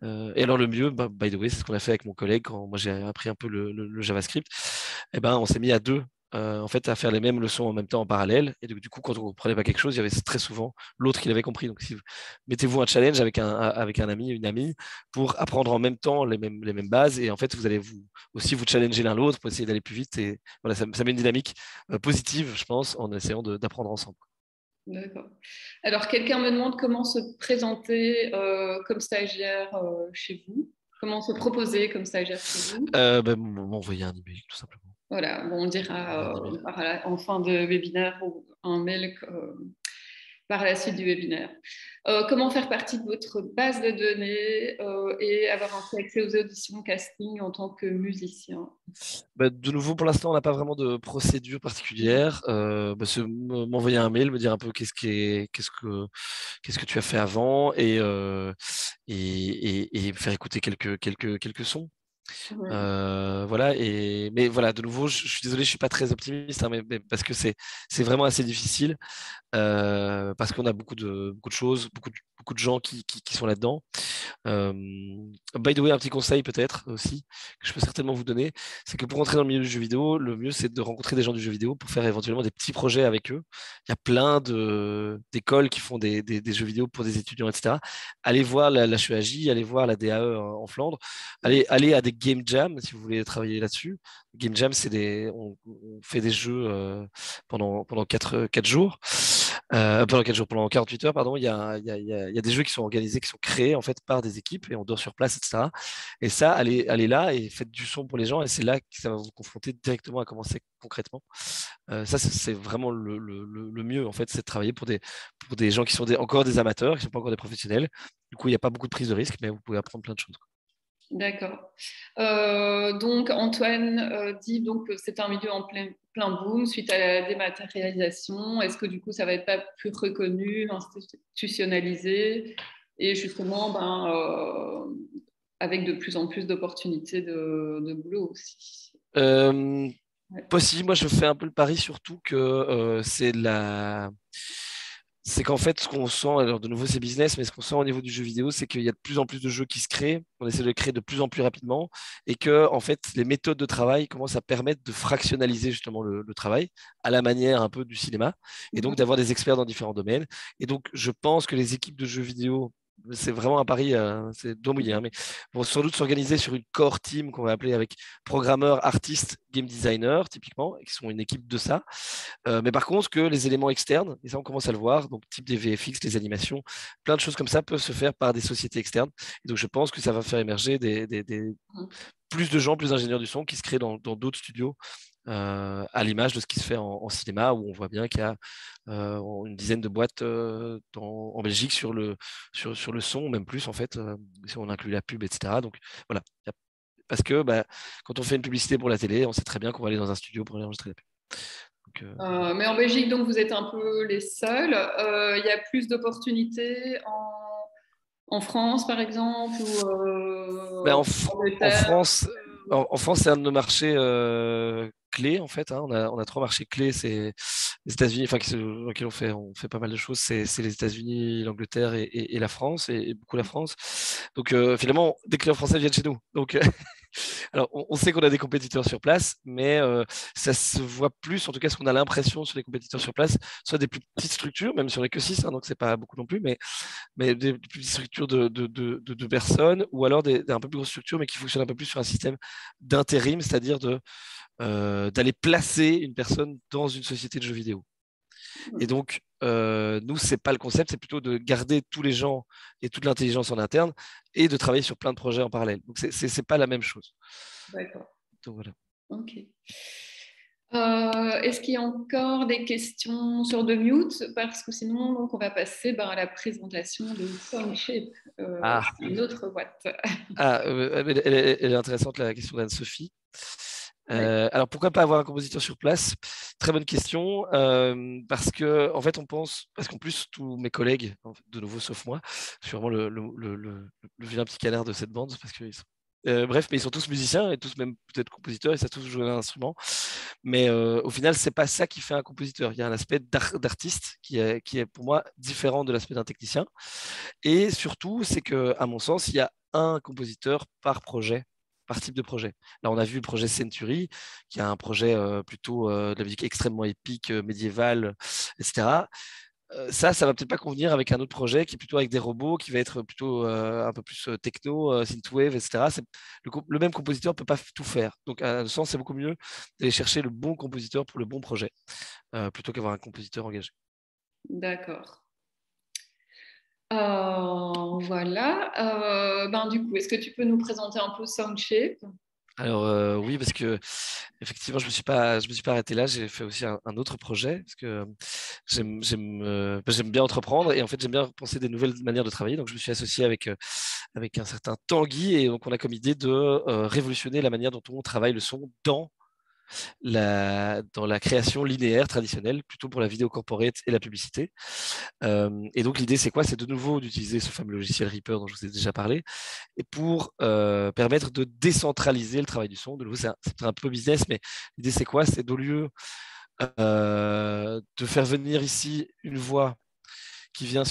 B: et alors le mieux, by the way, c'est ce qu'on a fait avec mon collègue quand moi j'ai appris un peu le JavaScript. Et ben, on s'est mis à deux. En fait, à faire les mêmes leçons en même temps en parallèle. Et du coup, quand on ne comprenait pas quelque chose, il y avait très souvent l'autre qui l'avait compris. Donc, si mettez-vous un challenge avec un ami, une amie, pour apprendre en même temps les mêmes bases. Et en fait, vous allez aussi vous challenger l'un l'autre pour essayer d'aller plus vite. Et voilà, ça met une dynamique positive, je pense, en essayant d'apprendre ensemble.
A: D'accord. Alors, quelqu'un me demande comment se présenter comme stagiaire chez vous. Comment se proposer comme stagiaire chez vous.
B: M'envoyer un email, tout simplement.
A: Voilà, bon, on
B: Envoyer
A: dira
B: un email.
A: en fin de webinaire ou un mail par la suite du webinaire. Comment faire partie de votre base de données et avoir un peu accès aux auditions casting en tant que musicien.
B: De nouveau, pour l'instant, on n'a pas vraiment de procédure particulière. M'envoyer un mail, me dire un peu qu'est-ce que tu as fait avant, et faire écouter quelques sons. Voilà, mais voilà, de nouveau, je suis désolé, je suis pas très optimiste, hein, mais parce que c'est vraiment assez difficile, parce qu'on a beaucoup de choses, beaucoup de gens qui sont là-dedans. By the way, un petit conseil peut-être aussi, que je peux certainement vous donner, c'est que pour entrer dans le milieu du jeu vidéo, le mieux c'est de rencontrer des gens du jeu vidéo pour faire éventuellement des petits projets avec eux. Il y a plein d'écoles qui font des jeux vidéo pour des étudiants, etc. Allez voir la HEAJ, allez voir la DAE en Flandre, allez à des game jams si vous voulez travailler là-dessus. Game jam, on fait des jeux pendant 4 jours. Pendant 48 heures, pardon, il y a des jeux qui sont organisés, qui sont créés en fait par des équipes et on dort sur place, etc. Et ça, allez là et faites du son pour les gens et c'est là que ça va vous confronter directement à commencer concrètement. Ça, c'est vraiment le mieux en fait, c'est de travailler pour des gens qui sont encore des amateurs, qui ne sont pas encore des professionnels. Du coup, il n'y a pas beaucoup de prise de risque, mais vous pouvez apprendre plein de choses.
A: D'accord. Donc Antoine dit donc que c'est un milieu en plein boom suite à la dématérialisation. Est-ce que du coup ça va être pas plus reconnu, institutionnalisé et justement avec de plus en plus d'opportunités de boulot aussi. Ouais.
B: Possible, moi je fais un peu le pari surtout que c'est qu'en fait, ce qu'on sent, alors de nouveau c'est business, mais ce qu'on sent au niveau du jeu vidéo, c'est qu'il y a de plus en plus de jeux qui se créent, on essaie de les créer de plus en plus rapidement, et que en fait, les méthodes de travail commencent à permettre de fractionnaliser justement le travail, à la manière un peu du cinéma, et donc d'avoir des experts dans différents domaines. Et donc, je pense que les équipes de jeux vidéo, c'est vraiment un pari, c'est doigt mouillé, hein, mais vont sans doute s'organiser sur une core team qu'on va appeler avec programmeurs, artistes, game designers, typiquement, qui sont une équipe de ça. Mais par contre, que les éléments externes, et ça on commence à le voir, donc type des VFX, les animations, plein de choses comme ça peuvent se faire par des sociétés externes. Et donc je pense que ça va faire émerger plus de gens, plus d'ingénieurs du son qui se créent dans d'autres studios. À l'image de ce qui se fait en cinéma, où on voit bien qu'il y a une dizaine de boîtes en Belgique sur le son, même plus en fait, si on inclut la pub, etc. Donc voilà. Parce que quand on fait une publicité pour la télé, on sait très bien qu'on va aller dans un studio pour aller enregistrer la pub.
A: Mais en Belgique, donc, vous êtes un peu les seuls. Il y a plus d'opportunités en France, par exemple, ou
B: En
A: Angleterre.
B: France, c'est un de nos marchés clés, en fait. Hein. On a 3 marchés clés. C'est les États-Unis, enfin, dans lesquels on fait pas mal de choses. C'est les États-Unis, l'Angleterre et la France, et beaucoup la France. Donc, finalement, des clients français viennent chez nous. Donc, alors, on sait qu'on a des compétiteurs sur place, mais ça se voit plus, en tout cas, ce qu'on a l'impression sur les compétiteurs sur place, soit des plus petites structures, même sur les que 6, hein, donc c'est pas beaucoup non plus, mais des plus petites structures de personnes, ou alors un peu plus grosses structures, mais qui fonctionnent un peu plus sur un système d'intérim, c'est-à-dire d'aller placer une personne dans une société de jeux vidéo. Et donc, nous, c'est pas le concept, c'est plutôt de garder tous les gens et toute l'intelligence en interne et de travailler sur plein de projets en parallèle. Donc, c'est pas la même chose.
A: D'accord.
B: Donc, voilà.
A: Ok. Est-ce qu'il y a encore des questions sur The Mute? Parce que sinon, donc, on va passer à la présentation de Soundship, une autre boîte.
B: Elle est intéressante, la question d'Anne-Sophie. Alors, pourquoi pas avoir un compositeur sur place? Très bonne question. Parce que, en fait, parce qu'en plus, tous mes collègues, de nouveau sauf moi, je suis vraiment le vilain petit canard de cette bande, parce qu'ils sont bref, mais ils sont tous musiciens et tous même peut-être compositeurs, et ça tous jouer un instrument. Mais au final, c'est pas ça qui fait un compositeur. Il y a un aspect d'artiste qui est pour moi différent de l'aspect d'un technicien. Et surtout, c'est que, à mon sens, il y a un compositeur par projet, par type de projet. Là, on a vu le projet Century, qui a un projet plutôt de la musique extrêmement épique, médiévale, etc. Ça va peut-être pas convenir avec un autre projet qui est plutôt avec des robots, qui va être plutôt un peu plus techno, synthwave, etc. Le même compositeur ne peut pas tout faire. Donc, à un sens, c'est beaucoup mieux d'aller chercher le bon compositeur pour le bon projet, plutôt qu'avoir un compositeur engagé.
A: D'accord. Voilà. Du coup, est-ce que tu peux nous présenter un peu Soundship?
B: Alors oui, parce que effectivement, je me suis pas arrêté là. J'ai fait aussi un autre projet parce que j'aime bien entreprendre et en fait j'aime bien penser des nouvelles manières de travailler. Donc je me suis associé avec un certain Tanguy et donc on a comme idée de révolutionner la manière dont on travaille le son dans la création linéaire traditionnelle, plutôt pour la vidéo corporate et la publicité. Et donc l'idée c'est quoi? C'est de nouveau d'utiliser ce fameux logiciel Reaper dont je vous ai déjà parlé, et pour permettre de décentraliser le travail du son. De nouveau, c'est un peu business, mais l'idée c'est quoi? C'est d'au lieu de faire venir ici une voix qui vient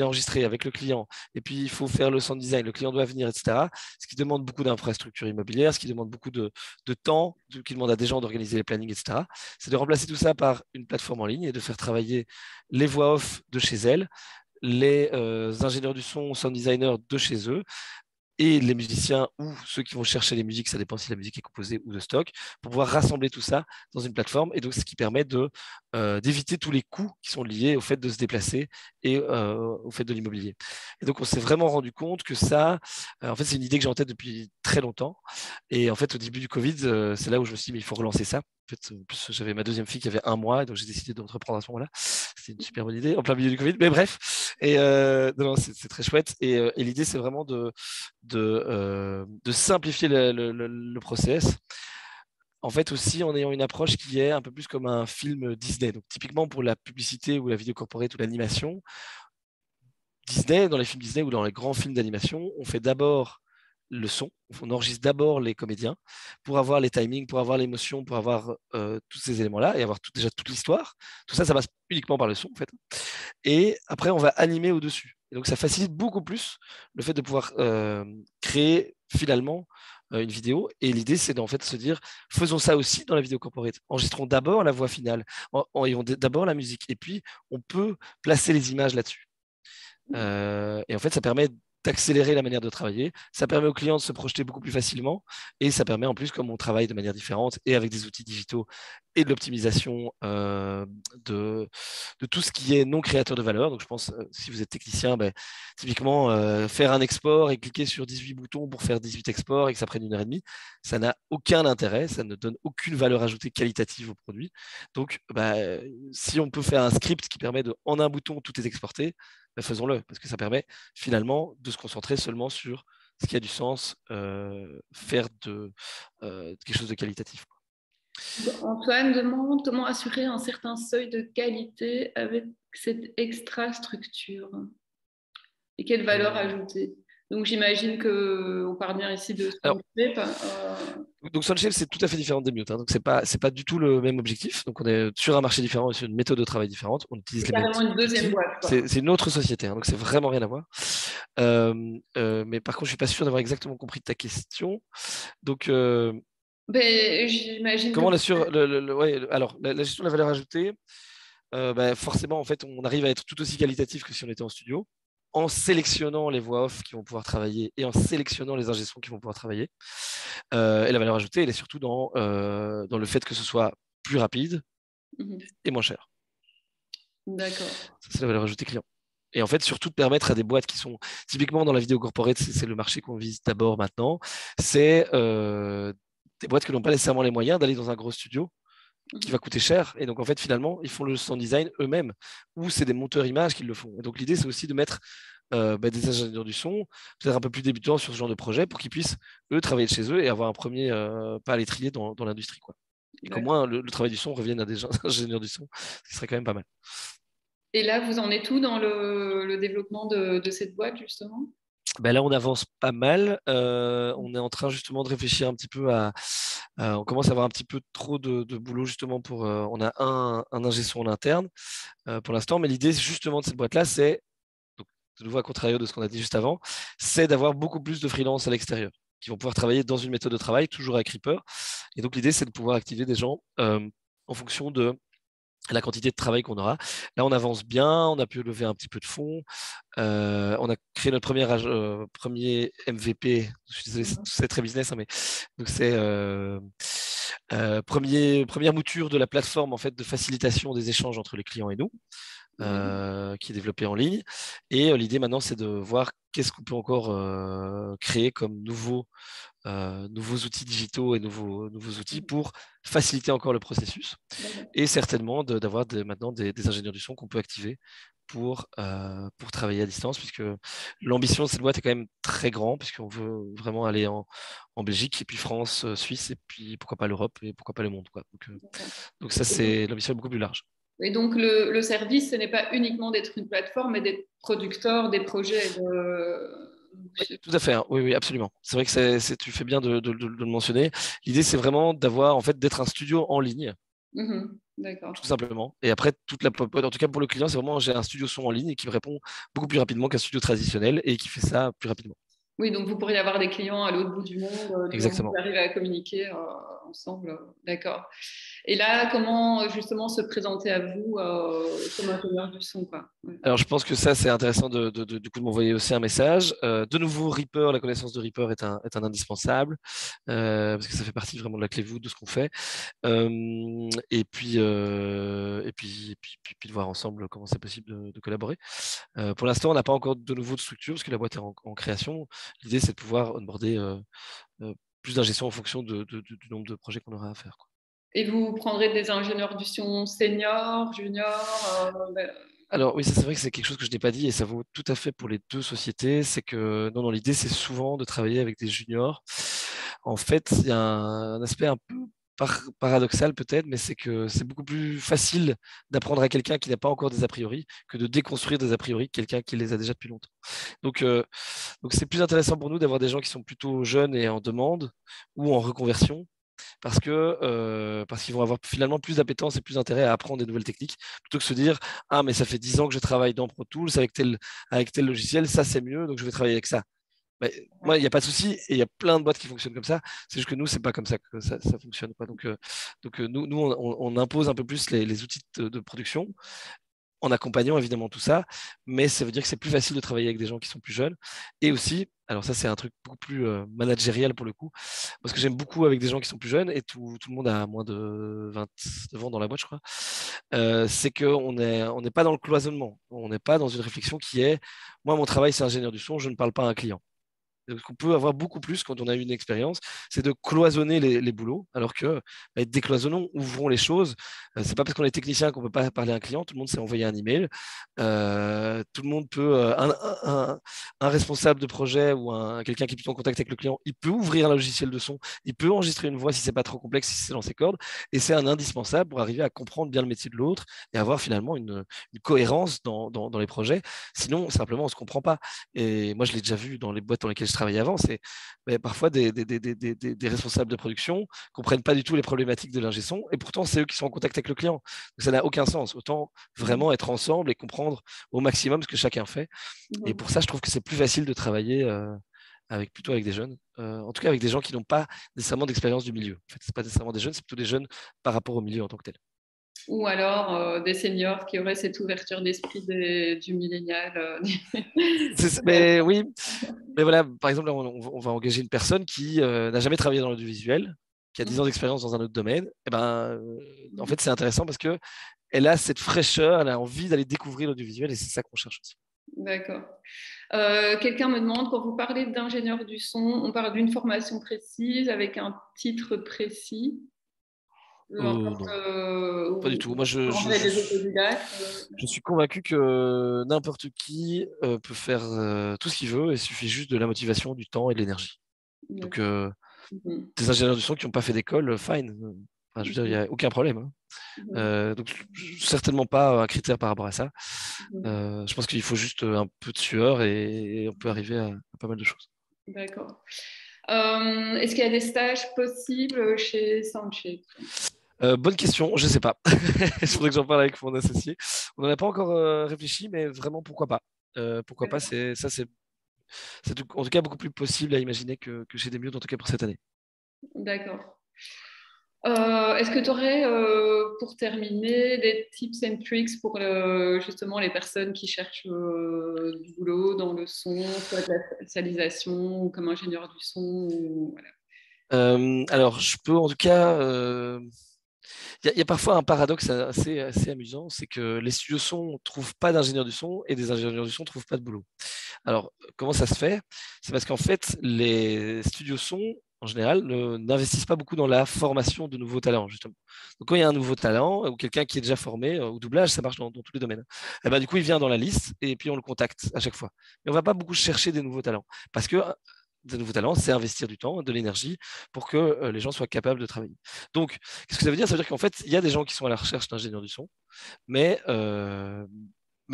B: enregistrer avec le client. Et puis, il faut faire le sound design. Le client doit venir, etc. Ce qui demande beaucoup d'infrastructures immobilières, ce qui demande beaucoup de temps, qui demande à des gens d'organiser les plannings, etc. C'est de remplacer tout ça par une plateforme en ligne et de faire travailler les voix off de chez elles, les ingénieurs du son, sound designers de chez eux, et les musiciens ou ceux qui vont chercher les musiques, ça dépend si la musique est composée ou de stock, pour pouvoir rassembler tout ça dans une plateforme. Et donc, ce qui permet d'éviter tous les coûts qui sont liés au fait de se déplacer et au fait de l'immobilier. Et donc, on s'est vraiment rendu compte que ça, en fait, c'est une idée que j'ai en tête depuis très longtemps. Et en fait, au début du Covid, c'est là où je me suis dit, mais il faut relancer ça. En fait, en plus, j'avais ma deuxième fille qui avait 1 mois, et donc j'ai décidé d'entreprendre à ce moment-là. C'était une super bonne idée, en plein milieu du Covid. Mais bref, et non, c'est très chouette. Et l'idée, c'est vraiment de simplifier le process. En fait, aussi en ayant une approche qui est un peu plus comme un film Disney. Donc, typiquement pour la publicité ou la vidéo corporate ou l'animation, Disney, dans les films Disney ou dans les grands films d'animation, on fait d'abord le son, on enregistre d'abord les comédiens pour avoir les timings, pour avoir l'émotion, pour avoir tous ces éléments-là et avoir déjà toute l'histoire. Tout ça, ça passe uniquement par le son, en fait. Et après, on va animer au-dessus. Et donc, ça facilite beaucoup plus le fait de pouvoir créer finalement une vidéo. Et l'idée, c'est en fait de se dire, faisons ça aussi dans la vidéo corporate. Enregistrons d'abord la voix finale, d'abord la musique, et puis on peut placer les images là-dessus. Et en fait, ça permet d'accélérer la manière de travailler, ça permet aux clients de se projeter beaucoup plus facilement, et ça permet en plus, comme on travaille de manière différente et avec des outils digitaux et de l'optimisation de tout ce qui est non créateur de valeur. Donc je pense, si vous êtes technicien, typiquement, faire un export et cliquer sur 18 boutons pour faire 18 exports et que ça prenne 1h30, ça n'a aucun intérêt, ça ne donne aucune valeur ajoutée qualitative au produit. Donc, si on peut faire un script qui permet de, en un bouton, tout est exporté, faisons-le, parce que ça permet finalement de se concentrer seulement sur ce qui a du sens, faire quelque chose de qualitatif.
A: Antoine demande comment assurer un certain seuil de qualité avec cette extra structure et quelle valeur ajouter. Donc j'imagine qu'on parle bien ici de Soundshape.
B: Donc Soundshape, c'est tout à fait différent d'Emute. Donc c'est pas du tout le même objectif. Donc on est sur un marché différent et sur une méthode de travail différente. On utilise les mêmes
A: carrément une deuxième
B: outils.
A: boîte.
B: C'est une autre société, donc c'est vraiment rien à voir. Mais par contre, je suis pas sûr d'avoir exactement compris ta question. Donc
A: j'imagine
B: comment on assure alors la gestion de la valeur ajoutée, forcément en fait on arrive à être tout aussi qualitatif que si on était en studio, en sélectionnant les voix off qui vont pouvoir travailler et en sélectionnant les ingé sons qui vont pouvoir travailler. Et la valeur ajoutée, elle est surtout dans le fait que ce soit plus rapide et moins cher.
A: D'accord.
B: Ça, c'est la valeur ajoutée client. Et en fait, surtout de permettre à des boîtes qui sont typiquement dans la vidéo corporate, c'est le marché qu'on vise d'abord maintenant, c'est des boîtes qui n'ont pas nécessairement les moyens d'aller dans un gros studio qui va coûter cher. Et donc, en fait, finalement, ils font le sound design eux-mêmes ou c'est des monteurs images qui le font. Et donc, l'idée, c'est aussi de mettre des ingénieurs du son, peut-être un peu plus débutants sur ce genre de projet pour qu'ils puissent, eux, travailler de chez eux et avoir un premier pas à l'étrier dans l'industrie, quoi. Et qu'au moins, le travail du son revienne à des ingénieurs du son, ce qui serait quand même pas mal.
A: Et là, vous en êtes où dans le développement de cette boîte, justement?
B: Là, on avance pas mal. On est en train justement de réfléchir un petit peu on commence à avoir un petit peu trop de boulot justement pour. On a un ingé son en interne pour l'instant, mais l'idée justement de cette boîte-là, c'est, donc, de nouveau à contrario de ce qu'on a dit juste avant, c'est d'avoir beaucoup plus de freelance à l'extérieur qui vont pouvoir travailler dans une méthode de travail, toujours avec Reaper. Et donc l'idée, c'est de pouvoir activer des gens en fonction de la quantité de travail qu'on aura. Là, on avance bien, on a pu lever un petit peu de fonds. On a créé notre premier MVP. Je suis désolé, c'est très business, hein, mais donc c'est première mouture de la plateforme en fait de facilitation des échanges entre les clients et nous, qui est développée en ligne. Et l'idée maintenant, c'est de voir qu'est-ce qu'on peut encore créer comme nouveaux outils digitaux et nouveaux outils pour faciliter encore le processus et certainement d'avoir maintenant des ingénieurs du son qu'on peut activer pour travailler à distance, puisque l'ambition de cette boîte est quand même très grand, puisqu'on veut vraiment aller en Belgique, et puis France, Suisse, et puis pourquoi pas l'Europe, et pourquoi pas le monde, quoi. Donc ça, c'est l'ambition est beaucoup plus large.
A: Et donc, le service, ce n'est pas uniquement d'être une plateforme, mais d'être producteur des projets.
B: Oui, tout à fait, hein. Oui, oui, absolument. C'est vrai que tu fais bien de le mentionner. L'idée, c'est vraiment d'avoir, en fait, d'être un studio en ligne
A: D'accord.
B: tout simplement. Et après, toute la popote, en tout cas pour le client, c'est vraiment j'ai un studio son en ligne qui me répond beaucoup plus rapidement qu'un studio traditionnel et qui fait ça plus rapidement.
A: Oui, donc vous pourriez avoir des clients à l'autre bout du monde, dont vous
B: Exactement.
A: arrivez à communiquer ensemble. D'accord. Et là, comment justement se présenter à vous comme ingénieur du son, quoi. Ouais.
B: Alors, je pense que ça, c'est intéressant du coup, de m'envoyer aussi un message. De nouveau, Reaper, la connaissance de Reaper est un indispensable, parce que ça fait partie vraiment de la clé de voûte de ce qu'on fait. Et puis de voir ensemble comment c'est possible de collaborer. Pour l'instant, on n'a pas encore de nouveau de structure, parce que la boîte est en création. L'idée, c'est de pouvoir onboarder plus d'ingestion en fonction du nombre de projets qu'on aura à faire, quoi.
A: Et vous prendrez des ingénieurs du son seniors, juniors
B: Alors oui, ça, c'est vrai que c'est quelque chose que je n'ai pas dit et ça vaut tout à fait pour les deux sociétés. C'est que non, l'idée c'est souvent de travailler avec des juniors. En fait, il y a un aspect un peu paradoxal peut-être, mais c'est que c'est beaucoup plus facile d'apprendre à quelqu'un qui n'a pas encore des a priori que de déconstruire des a priori quelqu'un qui les a déjà depuis longtemps. Donc, donc c'est plus intéressant pour nous d'avoir des gens qui sont plutôt jeunes et en demande ou en reconversion parce qu'ils vont avoir finalement plus d'appétence et plus d'intérêt à apprendre des nouvelles techniques plutôt que se dire ah mais ça fait 10 ans que je travaille dans Pro Tools avec tel logiciel, ça c'est mieux donc je vais travailler avec ça. Mais, moi il n'y a pas de souci et il y a plein de boîtes qui fonctionnent comme ça, c'est juste que nous c'est pas comme ça que ça fonctionne pas. Donc nous on impose un peu plus les outils de production en accompagnant évidemment tout ça, mais ça veut dire que c'est plus facile de travailler avec des gens qui sont plus jeunes. Et aussi, alors ça c'est un truc beaucoup plus managérial pour le coup, parce que j'aime beaucoup avec des gens qui sont plus jeunes, et tout le monde a moins de 29 ans dans la boîte, je crois, c'est on n'est pas dans le cloisonnement, on n'est pas dans une réflexion qui est, moi mon travail c'est ingénieur du son, je ne parle pas à un client. Donc, on peut avoir beaucoup plus quand on a eu une expérience, c'est de cloisonner les boulots, alors que décloisonnons, ouvrons les choses. C'est pas parce qu'on est technicien qu'on peut pas parler à un client. Tout le monde sait envoyer un email. Tout le monde peut, un responsable de projet ou quelqu'un qui est plutôt en contact avec le client, il peut ouvrir un logiciel de son, il peut enregistrer une voix si c'est pas trop complexe, si c'est dans ses cordes, et c'est un indispensable pour arriver à comprendre bien le métier de l'autre et avoir finalement une cohérence dans les projets. Sinon, simplement, on se comprend pas. Et moi, je l'ai déjà vu dans les boîtes dans lesquelles je travaillais avant, c'est parfois des responsables de production comprennent pas du tout les problématiques de l'ingé son, et pourtant, c'est eux qui sont en contact avec le client. Donc, ça n'a aucun sens. Autant vraiment être ensemble et comprendre au maximum ce que chacun fait. Et pour ça, je trouve que c'est plus facile de travailler plutôt avec des jeunes, en tout cas avec des gens qui n'ont pas nécessairement d'expérience du milieu. En fait, c'est pas nécessairement des jeunes, c'est plutôt des jeunes par rapport au milieu en tant que tel.
A: ou alors des seniors qui auraient cette ouverture d'esprit du millénial.
B: Mais oui, mais voilà, par exemple, là, on va engager une personne qui n'a jamais travaillé dans l'audiovisuel, qui a 10 ans d'expérience dans un autre domaine. Et ben, en fait, c'est intéressant parce que elle a cette fraîcheur, elle a envie d'aller découvrir l'audiovisuel et c'est ça qu'on cherche aussi.
A: D'accord. Quelqu'un me demande, quand vous parlez d'ingénieur du son, on parle d'une formation précise avec un titre précis
B: Non, pas du tout. Moi,
A: on fait des autodidactes.
B: je suis convaincu que n'importe qui peut faire tout ce qu'il veut et il suffit juste de la motivation, du temps et de l'énergie. Donc, des ingénieurs du son qui n'ont pas fait d'école, fine. Enfin, je veux dire, il n'y a aucun problème, hein. Donc, certainement pas un critère par rapport à ça. Je pense qu'il faut juste un peu de sueur et on peut arriver à pas mal de choses.
A: D'accord. Est-ce qu'il y a des stages possibles chez Soundcheck?
B: Bonne question, je ne sais pas. Il faudrait que j'en parle avec mon associé. On n'en a pas encore réfléchi, mais vraiment, pourquoi pas. Pourquoi pas, c'est en tout cas beaucoup plus possible à imaginer que chez des mieux, en tout cas pour cette année.
A: D'accord. Est-ce que tu aurais, pour terminer, des tips and tricks pour justement les personnes qui cherchent du boulot dans le son, soit de la spécialisation ou comme ingénieur du son
B: voilà. Alors, je peux en tout cas. Il y a parfois un paradoxe assez amusant, c'est que les studios son ne trouvent pas d'ingénieurs du son et des ingénieurs du son ne trouvent pas de boulot. Alors, comment ça se fait? C'est parce qu'en fait, les studios son, en général, n'investissent pas beaucoup dans la formation de nouveaux talents, justement. Donc, quand il y a un nouveau talent ou quelqu'un qui est déjà formé au doublage, ça marche dans tous les domaines. Et ben, du coup, il vient dans la liste et puis on le contacte à chaque fois. Mais on ne va pas beaucoup chercher des nouveaux talents parce que des nouveaux talents, c'est investir du temps, de l'énergie pour que les gens soient capables de travailler. Donc, qu'est-ce que ça veut dire? Ça veut dire qu'en fait, il y a des gens qui sont à la recherche d'ingénieurs du son, mais ils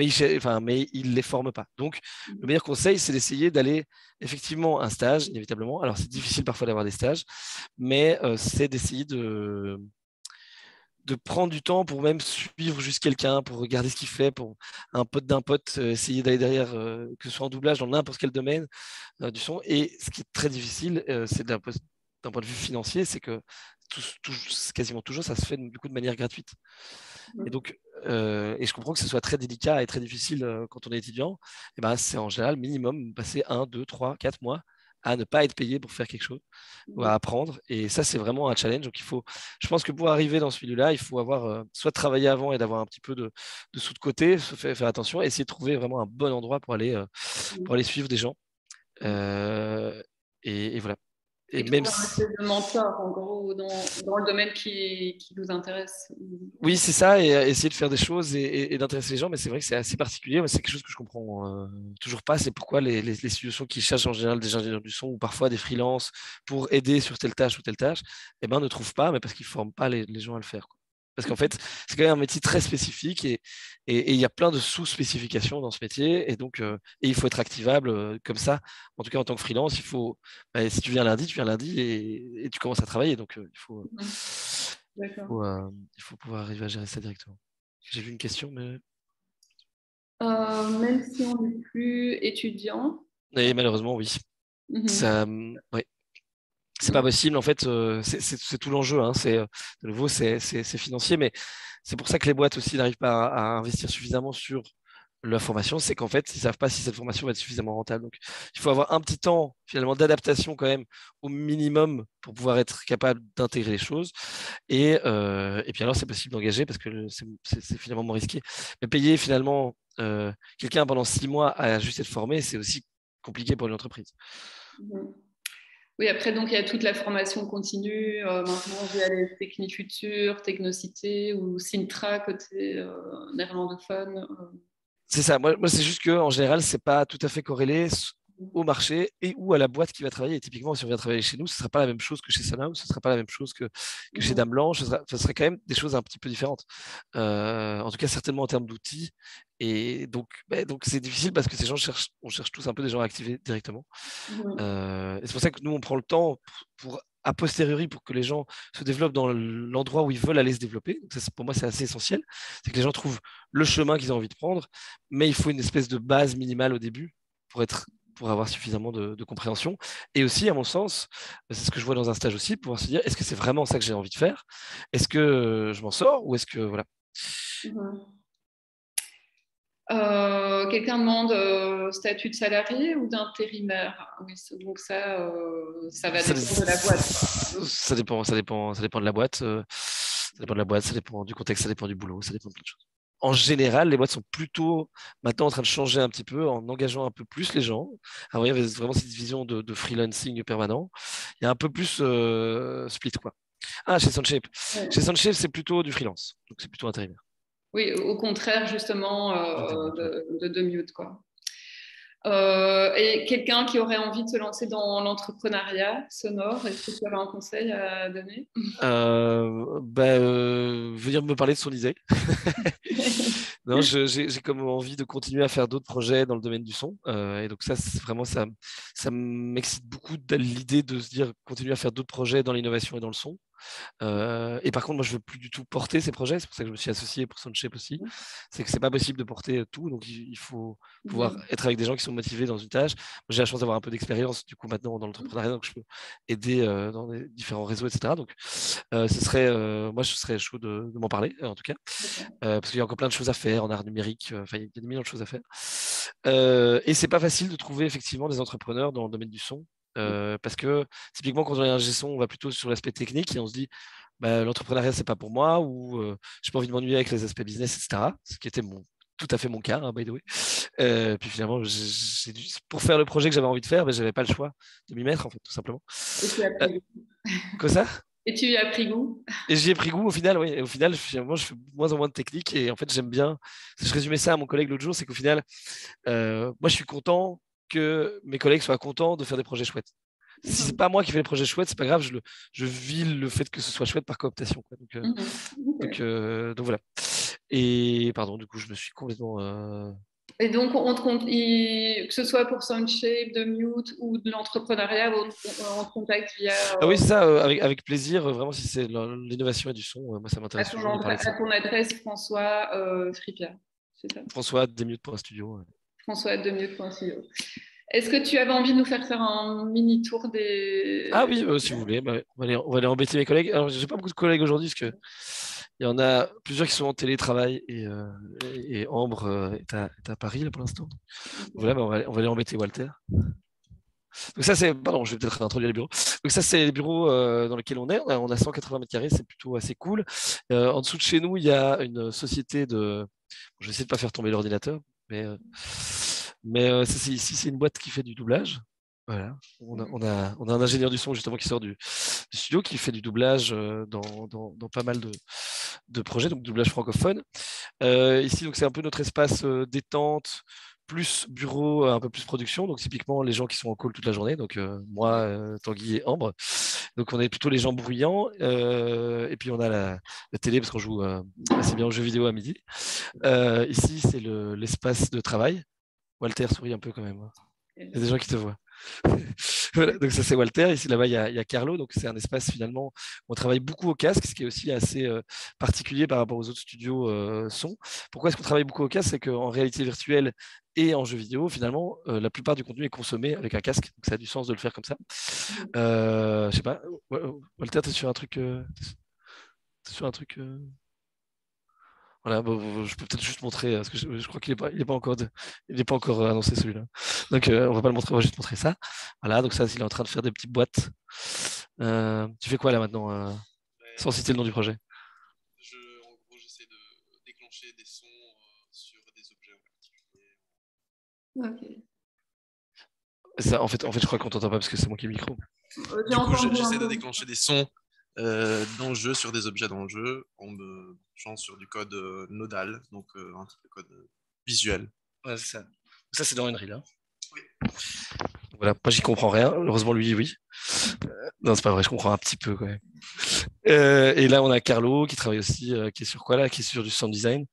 B: ne les forment pas. Donc, le meilleur conseil, c'est d'essayer d'aller effectivement un stage, inévitablement. Alors, c'est difficile parfois d'avoir des stages, mais c'est d'essayer de de prendre du temps pour même suivre juste quelqu'un, pour regarder ce qu'il fait, pour un pote d'un pote, essayer d'aller derrière, que ce soit en doublage dans n'importe quel domaine du son. Et ce qui est très difficile, c'est d'un point de vue financier, c'est que quasiment toujours, ça se fait du coup de manière gratuite. Et donc, et je comprends que ce soit très délicat et très difficile quand on est étudiant. Et ben, c'est en général minimum passer 1, 2, 3, 4 mois à ne pas être payé pour faire quelque chose ou à apprendre. Et ça, c'est vraiment un challenge. Donc, je pense que pour arriver dans ce milieu-là, il faut avoir soit travaillé avant et d'avoir un petit peu de sous de côté, faire attention, et essayer de trouver vraiment un bon endroit pour aller suivre des gens. Et voilà. Et
A: Et
B: même
A: trouver un espèce de mentor, en gros, dans le domaine qui nous intéresse.
B: oui, c'est ça, et essayer de faire des choses et d'intéresser les gens, mais c'est vrai que c'est assez particulier. C'est quelque chose que je comprends toujours pas. C'est pourquoi les institutions qui cherchent en général des ingénieurs du son ou parfois des freelances pour aider sur telle tâche ou telle tâche, eh ben, ne trouvent pas, mais parce qu'ils ne forment pas les gens à le faire, quoi. Parce qu'en fait, c'est quand même un métier très spécifique et il y a plein de sous-spécifications dans ce métier. Et donc, et il faut être activable comme ça. En tout cas, en tant que freelance, il faut, bah, si tu viens lundi et tu commences à travailler. Donc,
A: D'accord.
B: il faut pouvoir arriver à gérer ça directement. J'ai vu une question, mais.
A: Même si on n'est plus étudiant.
B: Et malheureusement, oui. Ça, ouais. C'est pas possible. En fait, c'est tout l'enjeu. Hein. De nouveau, c'est financier, mais c'est pour ça que les boîtes aussi n'arrivent pas à investir suffisamment sur la formation. C'est qu'en fait, ils savent pas si cette formation va être suffisamment rentable. Donc, il faut avoir un petit temps finalement d'adaptation quand même au minimum pour pouvoir être capable d'intégrer les choses. Et puis alors, c'est possible d'engager parce que c'est finalement moins risqué. Mais payer finalement quelqu'un pendant 6 mois à juste être formé, c'est aussi compliqué pour une entreprise.
A: Oui, après, donc, il y a toute la formation continue. Maintenant, via les Technifutures, Technocité ou Sintra, côté néerlandophone.
B: C'est ça. Moi c'est juste qu'en général, c'est pas tout à fait corrélé au marché et ou à la boîte qui va travailler. Et typiquement, si on vient travailler chez nous, ce ne sera pas la même chose que chez Sana ou ce ne sera pas la même chose que chez Dame Blanche. Ce serait quand même des choses un petit peu différentes. En tout cas, certainement en termes d'outils. Et donc c'est difficile parce que ces gens on cherche tous un peu des gens à activer directement. Et c'est pour ça que nous, on prend le temps pour a posteriori pour que les gens se développent dans l'endroit où ils veulent aller se développer. Donc ça, pour moi, c'est assez essentiel. C'est que les gens trouvent le chemin qu'ils ont envie de prendre, mais il faut une espèce de base minimale au début pour avoir suffisamment de compréhension. Et aussi, à mon sens, c'est ce que je vois dans un stage aussi, pouvoir se dire, est-ce que c'est vraiment ça que j'ai envie de faire? Est-ce que je m'en sors ou est-ce que voilà.
A: Quelqu'un demande statut de salarié ou d'intérimaire. Oui, donc ça va dépendre de la boîte.
B: Ça dépend de la boîte. Ça dépend de la boîte, ça dépend du contexte, ça dépend du boulot, ça dépend de plein de choses. En général, les boîtes sont plutôt maintenant en train de changer un petit peu en engageant un peu plus les gens. Avant, il y avait vraiment cette vision de freelancing permanent. Il y a un peu plus split, quoi. Ah, chez Soundshape. Ouais. Chez Soundshape, c'est plutôt du freelance. Donc, c'est plutôt intérimaire.
A: Oui, au contraire, justement, de Mute, quoi. Et quelqu'un qui aurait envie de se lancer dans l'entrepreneuriat sonore, est-ce que tu aurais un conseil à donner?
B: Venir me parler de son idée. Non, j'ai comme envie de continuer à faire d'autres projets dans le domaine du son. Et donc ça, c'est vraiment ça m'excite beaucoup l'idée de se dire continuer à faire d'autres projets dans l'innovation et dans le son. Et par contre, moi, je veux plus du tout porter ces projets. C'est pour ça que je me suis associé pour Soundshape aussi. C'est que c'est pas possible de porter tout, donc il faut pouvoir être avec des gens qui sont motivés dans une tâche. J'ai la chance d'avoir un peu d'expérience du coup maintenant dans l'entrepreneuriat, donc je peux aider dans les différents réseaux, etc. Donc, moi, je serais chaud de m'en parler en tout cas, parce qu'il y a encore plein de choses à faire en art numérique. Enfin, il y a des millions de choses à faire. Et c'est pas facile de trouver effectivement des entrepreneurs dans le domaine du son. Parce que typiquement quand on est un G-son, on va plutôt sur l'aspect technique et on se dit l'entrepreneuriat c'est pas pour moi ou j'ai pas envie de m'ennuyer avec les aspects business, etc. Ce qui était tout à fait mon cas, hein, by the way. Puis finalement, pour faire le projet que j'avais envie de faire, j'avais pas le choix de m'y mettre en fait, tout simplement.
A: Et tu as pris goût.
B: Quoi ça?
A: Et tu y as pris goût.
B: Et j'y ai pris goût au final, oui. Et au final, finalement, je fais moins en moins de technique et en fait, j'aime bien. Je résumais ça à mon collègue l'autre jour, c'est qu'au final, moi, je suis content que mes collègues soient contents de faire des projets chouettes. Si c'est pas moi qui fais les projets chouettes, c'est pas grave, je vis le fait que ce soit chouette par cooptation, quoi. Donc voilà. Et pardon, du coup, je me suis complètement
A: Et donc, on te que ce soit pour Soundshape, de Mute ou de l'entrepreneuriat, on te contacte via
B: Ah oui, c'est ça, avec plaisir. Vraiment, si c'est l'innovation et du son, moi, ça
A: à
B: m'intéresse toujours de parler de ça.
A: ton adresse François Fripia. C'est ça.
B: François, 2 minutes pour un studio. Ouais.
A: François 2minutes.studio. Est-ce que tu avais envie de nous faire un mini tour
B: Ah
A: des...
B: oui, si vous voulez, bah, on va aller embêter mes collègues. Alors, j'ai pas beaucoup de collègues aujourd'hui parce que il y en a plusieurs qui sont en télétravail et Ambre est à Paris là, pour l'instant. Voilà, bah, on va aller embêter Walter. Donc ça c'est, pardon, je vais peut-être introduire les bureaux. Donc ça c'est les bureaux dans lesquels on est. On a 180 mètres carrés, c'est plutôt assez cool. En dessous de chez nous, il y a une société de. Bon, je vais essayer de pas faire tomber l'ordinateur, mais ici c'est une boîte qui fait du doublage. Voilà. On a un ingénieur du son justement qui sort du studio qui fait du doublage dans pas mal de projets, donc doublage francophone. Ici donc c'est un peu notre espace détente plus bureau, un peu plus production. Donc, typiquement, les gens qui sont en call toute la journée. Donc, moi, Tanguy et Ambre. Donc, on est plutôt les gens bruyants. Et puis, on a la télé parce qu'on joue assez bien aux jeux vidéo à midi. Ici, c'est l'espace de travail. Walter sourit un peu quand même. Il y a des gens qui te voient. Voilà, donc ça c'est Walter, ici là-bas il y a Carlo, donc c'est un espace finalement où on travaille beaucoup au casque, ce qui est aussi assez particulier par rapport aux autres studios son. Pourquoi est-ce qu'on travaille beaucoup au casque? C'est qu'en réalité virtuelle et en jeu vidéo, finalement, la plupart du contenu est consommé avec un casque, donc ça a du sens de le faire comme ça. Je sais pas, Walter, t'es sur un truc, voilà, bon, je peux peut-être juste montrer, parce que je crois qu'il n'est pas encore annoncé celui-là. Donc, on va pas le montrer, on va juste montrer ça. Voilà, donc ça, il est en train de faire des petites boîtes. Tu fais quoi là maintenant, sans citer le nom du projet?
C: En gros, j'essaie de déclencher des sons sur des objets en particulier.
A: Ok.
B: Ça, en fait, je crois qu'on t'entend pas parce que c'est moi qui ai le micro.
C: Du coup, j'essaie de déclencher des sons dans le jeu, sur des objets dans le jeu, en me branchant sur du code nodal, donc un type de code visuel.
B: Ouais, c'est ça. Ça, c'est dans Unreal. Hein.
C: Oui.
B: Voilà, moi, j'y comprends rien. Heureusement, lui, oui. Non, c'est pas vrai, je comprends un petit peu quand même. Et là, on a Carlo qui travaille aussi, qui est sur quoi là? Qui est sur du sound design.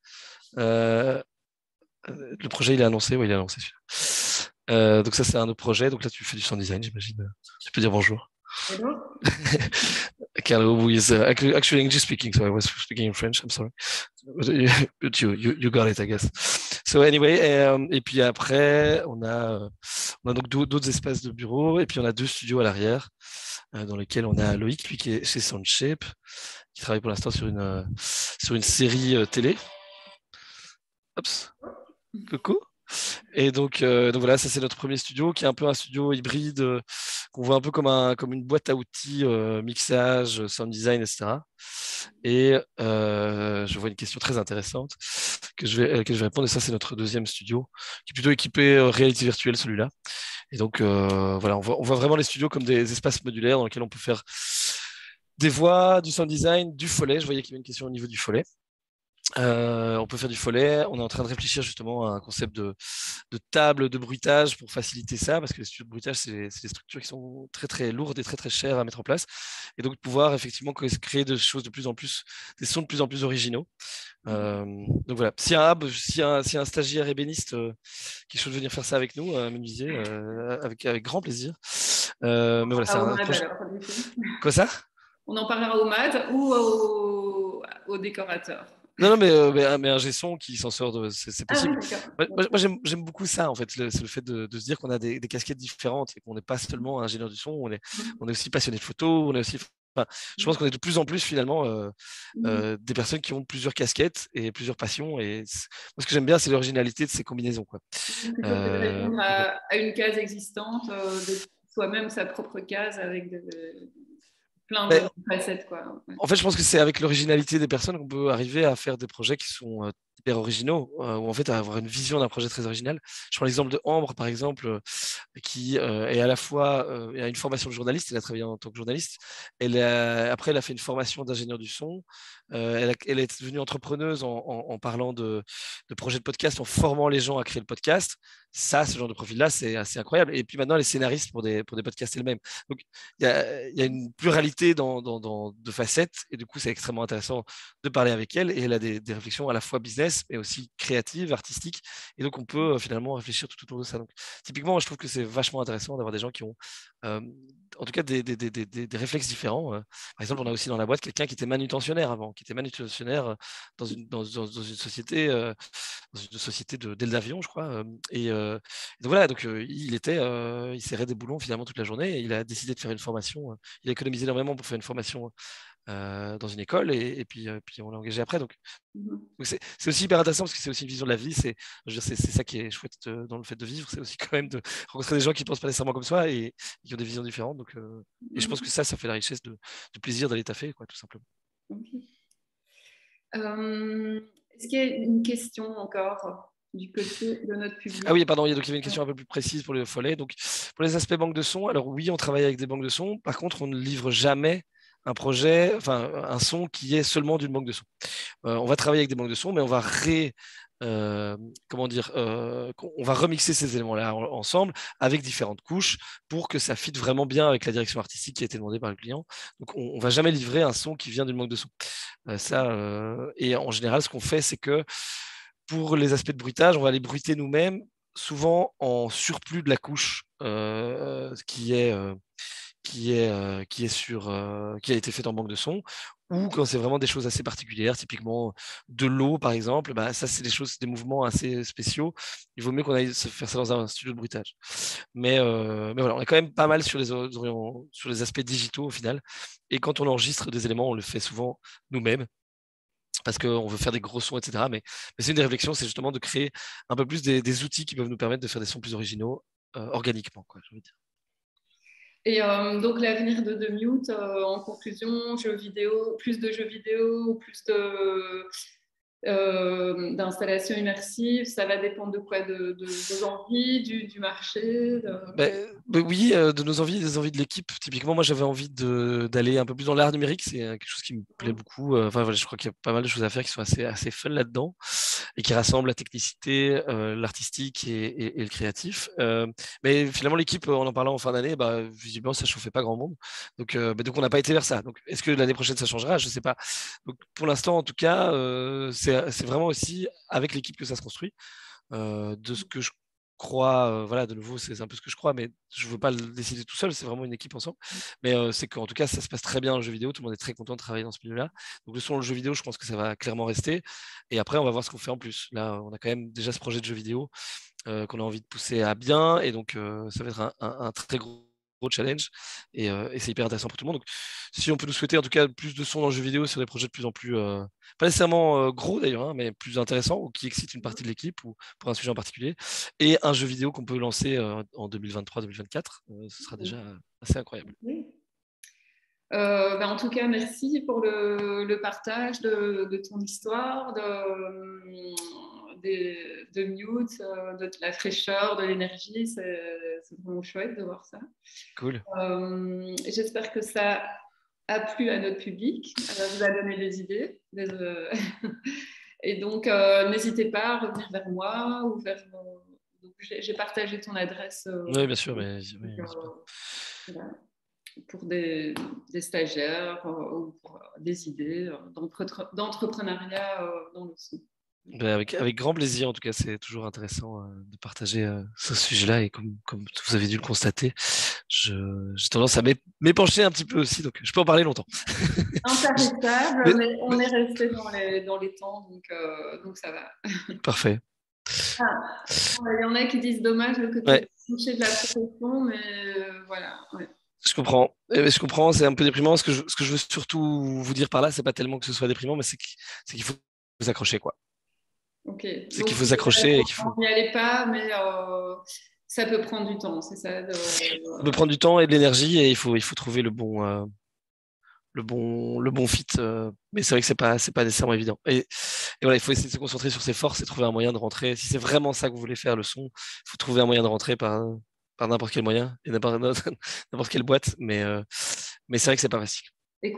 B: Le projet, il est annoncé. Oui, il est annoncé celui-là. Donc ça, c'est un autre projet. Donc là, tu fais du sound design, j'imagine. Tu peux dire bonjour.
A: Hello.
B: Carlo, who is actually English speaking, so I was speaking in French. I'm sorry, but you got it, I guess. So anyway, et puis après, on a donc d'autres espaces de bureau, et puis on a 2 studios à l'arrière, dans lesquels on a Loïc, lui qui est chez Soundshape, qui travaille pour l'instant sur une série télé. Ops, coucou. Et donc voilà, ça c'est notre premier studio qui est un peu un studio hybride qu'on voit un peu comme une boîte à outils, mixage, sound design, etc. Et je vois une question très intéressante que je vais répondre. Et ça, c'est notre deuxième studio qui est plutôt équipé réalité virtuelle, celui-là. Et donc voilà, on voit vraiment les studios comme des espaces modulaires dans lesquels on peut faire des voix, du sound design, du follet. Je voyais qu'il y avait une question au niveau du follet. On peut faire du follet. On est en train de réfléchir justement à un concept de table de bruitage pour faciliter ça, parce que les studios de bruitage, c'est des structures qui sont très très lourdes et très très chères à mettre en place. Et donc de pouvoir effectivement créer des choses de plus en plus, des sons de plus en plus originaux. Donc voilà, s'il y a un stagiaire ébéniste qui souhaite venir faire ça avec nous, menuisier, avec grand plaisir. Mais voilà, c'est un projet. Quoi ça?
A: On en parlera au MAD ou au décorateur.
B: Non, mais un G-son qui s'en sort, c'est possible. Moi, j'aime beaucoup ça, en fait, c'est le fait de se dire qu'on a des casquettes différentes et qu'on n'est pas seulement ingénieur du son, on est aussi passionné de photo, on est aussi. Enfin, je pense qu'on est de plus en plus finalement des personnes qui ont plusieurs casquettes et plusieurs passions. Et moi, ce que j'aime bien, c'est l'originalité de ces combinaisons, quoi.
A: Plutôt que de répondre à une case existante, de soi-même sa propre case avec plein de facettes, quoi. Ouais.
B: En fait, je pense que c'est avec l'originalité des personnes qu'on peut arriver à faire des projets qui sont hyper originaux, ou en fait à avoir une vision d'un projet très original. Je prends l'exemple de Ambre, par exemple, qui est à la fois a une formation de journaliste, elle a travaillé en tant que journaliste, après elle a fait une formation d'ingénieur du son, elle est devenue entrepreneuse en parlant de projets de podcast, en formant les gens à créer le podcast, ça, ce genre de profil-là, c'est assez incroyable. Et puis maintenant, elle est scénariste pour des podcasts elle-même. Donc, il y a une pluralité de facettes, et du coup, c'est extrêmement intéressant de parler avec elle. Et elle a des réflexions à la fois business, mais aussi créatives, artistiques. Et donc, on peut finalement réfléchir tout autour de ça. Donc, typiquement, moi, je trouve que c'est vachement intéressant d'avoir des gens qui ont, en tout cas, des réflexes différents. Par exemple, on a aussi dans la boîte quelqu'un qui était manutentionnaire avant, qui était manutentionnaire dans une société, d'ailes d'avion, je crois. Donc voilà, donc il serrait des boulons finalement toute la journée, et il a décidé de faire une formation. Il a économisé énormément pour faire une formation dans une école, et puis on l'a engagé après. Donc c'est aussi hyper intéressant, parce que c'est aussi une vision de la vie. Je veux dire, c'est ça qui est chouette dans le fait de vivre, c'est aussi quand même de rencontrer des gens qui ne pensent pas nécessairement comme soi, et qui ont des visions différentes. Donc, et je pense que ça fait la richesse du plaisir d'aller taffer, quoi, tout simplement.
A: Est-ce qu'il y a une question encore du côté de notre public?
B: Ah oui, pardon, il y avait une question un peu plus précise pour les follets. Donc, pour les aspects banque de son, alors oui, on travaille avec des banques de son. Par contre, on ne livre jamais un projet, enfin un son qui est seulement d'une banque de son. On va travailler avec des banques de son, mais on va on va remixer ces éléments-là ensemble avec différentes couches pour que ça fitte vraiment bien avec la direction artistique qui a été demandée par le client. Donc, on va jamais livrer un son qui vient d'une banque de son. Et en général, ce qu'on fait, c'est que pour les aspects de bruitage, on va les bruiter nous-mêmes, souvent en surplus de la couche qui a été faite en banque de son, ou quand c'est vraiment des choses assez particulières, typiquement de l'eau par exemple, bah, ça c'est des mouvements assez spéciaux. Il vaut mieux qu'on aille se faire ça dans un studio de bruitage. Mais voilà, on est quand même pas mal sur les aspects digitaux au final. Et quand on enregistre des éléments, on le fait souvent nous-mêmes, parce qu'on veut faire des gros sons, etc. Mais c'est une des réflexions, c'est justement de créer un peu plus des outils qui peuvent nous permettre de faire des sons plus originaux organiquement, quoi, je veux dire.
A: Et donc l'avenir de The Mute, en conclusion, jeux vidéo, plus de jeux vidéo, plus d'installations immersives, ça va dépendre de quoi, de vos envies, du marché
B: Oui, de nos envies, des envies de l'équipe. Typiquement, moi, j'avais envie d'aller un peu plus dans l'art numérique. C'est quelque chose qui me plaît beaucoup. Enfin, voilà, je crois qu'il y a pas mal de choses à faire qui sont assez fun là-dedans, et qui rassemblent la technicité, l'artistique et le créatif. Mais finalement, l'équipe, en parlant en fin d'année, bah, visiblement, ça chauffait pas grand monde. Donc on n'a pas été vers ça. Donc, est-ce que l'année prochaine, ça changera? Je sais pas. Donc, pour l'instant, en tout cas, c'est vraiment aussi avec l'équipe que ça se construit. De ce que je crois, voilà, de nouveau, c'est un peu ce que je crois, mais je ne veux pas le décider tout seul, c'est vraiment une équipe ensemble. Mais c'est qu'en tout cas, ça se passe très bien en jeu vidéo, tout le monde est très content de travailler dans ce milieu-là. Donc, le jeu vidéo, je pense que ça va clairement rester. Et après, on va voir ce qu'on fait en plus. Là, on a quand même déjà ce projet de jeu vidéo qu'on a envie de pousser à bien, et donc ça va être un très gros challenge, et c'est hyper intéressant pour tout le monde. Donc, si on peut nous souhaiter en tout cas plus de sons dans le jeu vidéo sur des projets de plus en plus, pas nécessairement gros d'ailleurs, hein, mais plus intéressants, ou qui excitent une partie de l'équipe, ou pour un sujet en particulier, et un jeu vidéo qu'on peut lancer en 2023-2024, ce sera déjà assez incroyable.
A: Oui. En tout cas, merci pour le partage de ton histoire, de Mute, de la fraîcheur, de l'énergie. C'est vraiment chouette de voir ça.
B: Cool.
A: J'espère que ça a plu à notre public, vous a donné des idées. Et donc, n'hésitez pas à revenir vers moi ou vers... Donc, j'ai partagé ton adresse.
B: Oui, bien sûr. Mais,
A: voilà, pour des stagiaires ou pour des idées d'entrepreneuriat dans le son.
B: Avec grand plaisir, en tout cas, c'est toujours intéressant de partager ce sujet-là, et comme vous avez dû le constater, j'ai tendance à m'épancher un petit peu aussi, donc je peux en parler longtemps.
A: Intarissable, mais on est resté dans les temps, donc ça va.
B: Parfait.
A: Il y en a qui disent dommage le côté touché de la profession, mais voilà. Ouais.
B: Je comprends, c'est un peu déprimant. Ce que je veux surtout vous dire par là, c'est pas tellement que ce soit déprimant, mais c'est qu'il faut vous accrocher, quoi.
A: Okay.
B: C'est qu'il faut s'accrocher et qu'il faut.
A: On n'y allait pas, mais ça peut prendre du temps, c'est ça.
B: Ça peut prendre du temps et de l'énergie, et il faut trouver le bon fit. Mais c'est vrai que c'est pas nécessairement évident. Et voilà, il faut essayer de se concentrer sur ses forces et trouver un moyen de rentrer. Si c'est vraiment ça que vous voulez faire, le son, il faut trouver un moyen de rentrer par n'importe quel moyen et n'importe quelle boîte. Mais c'est vrai que c'est pas facile.
A: Et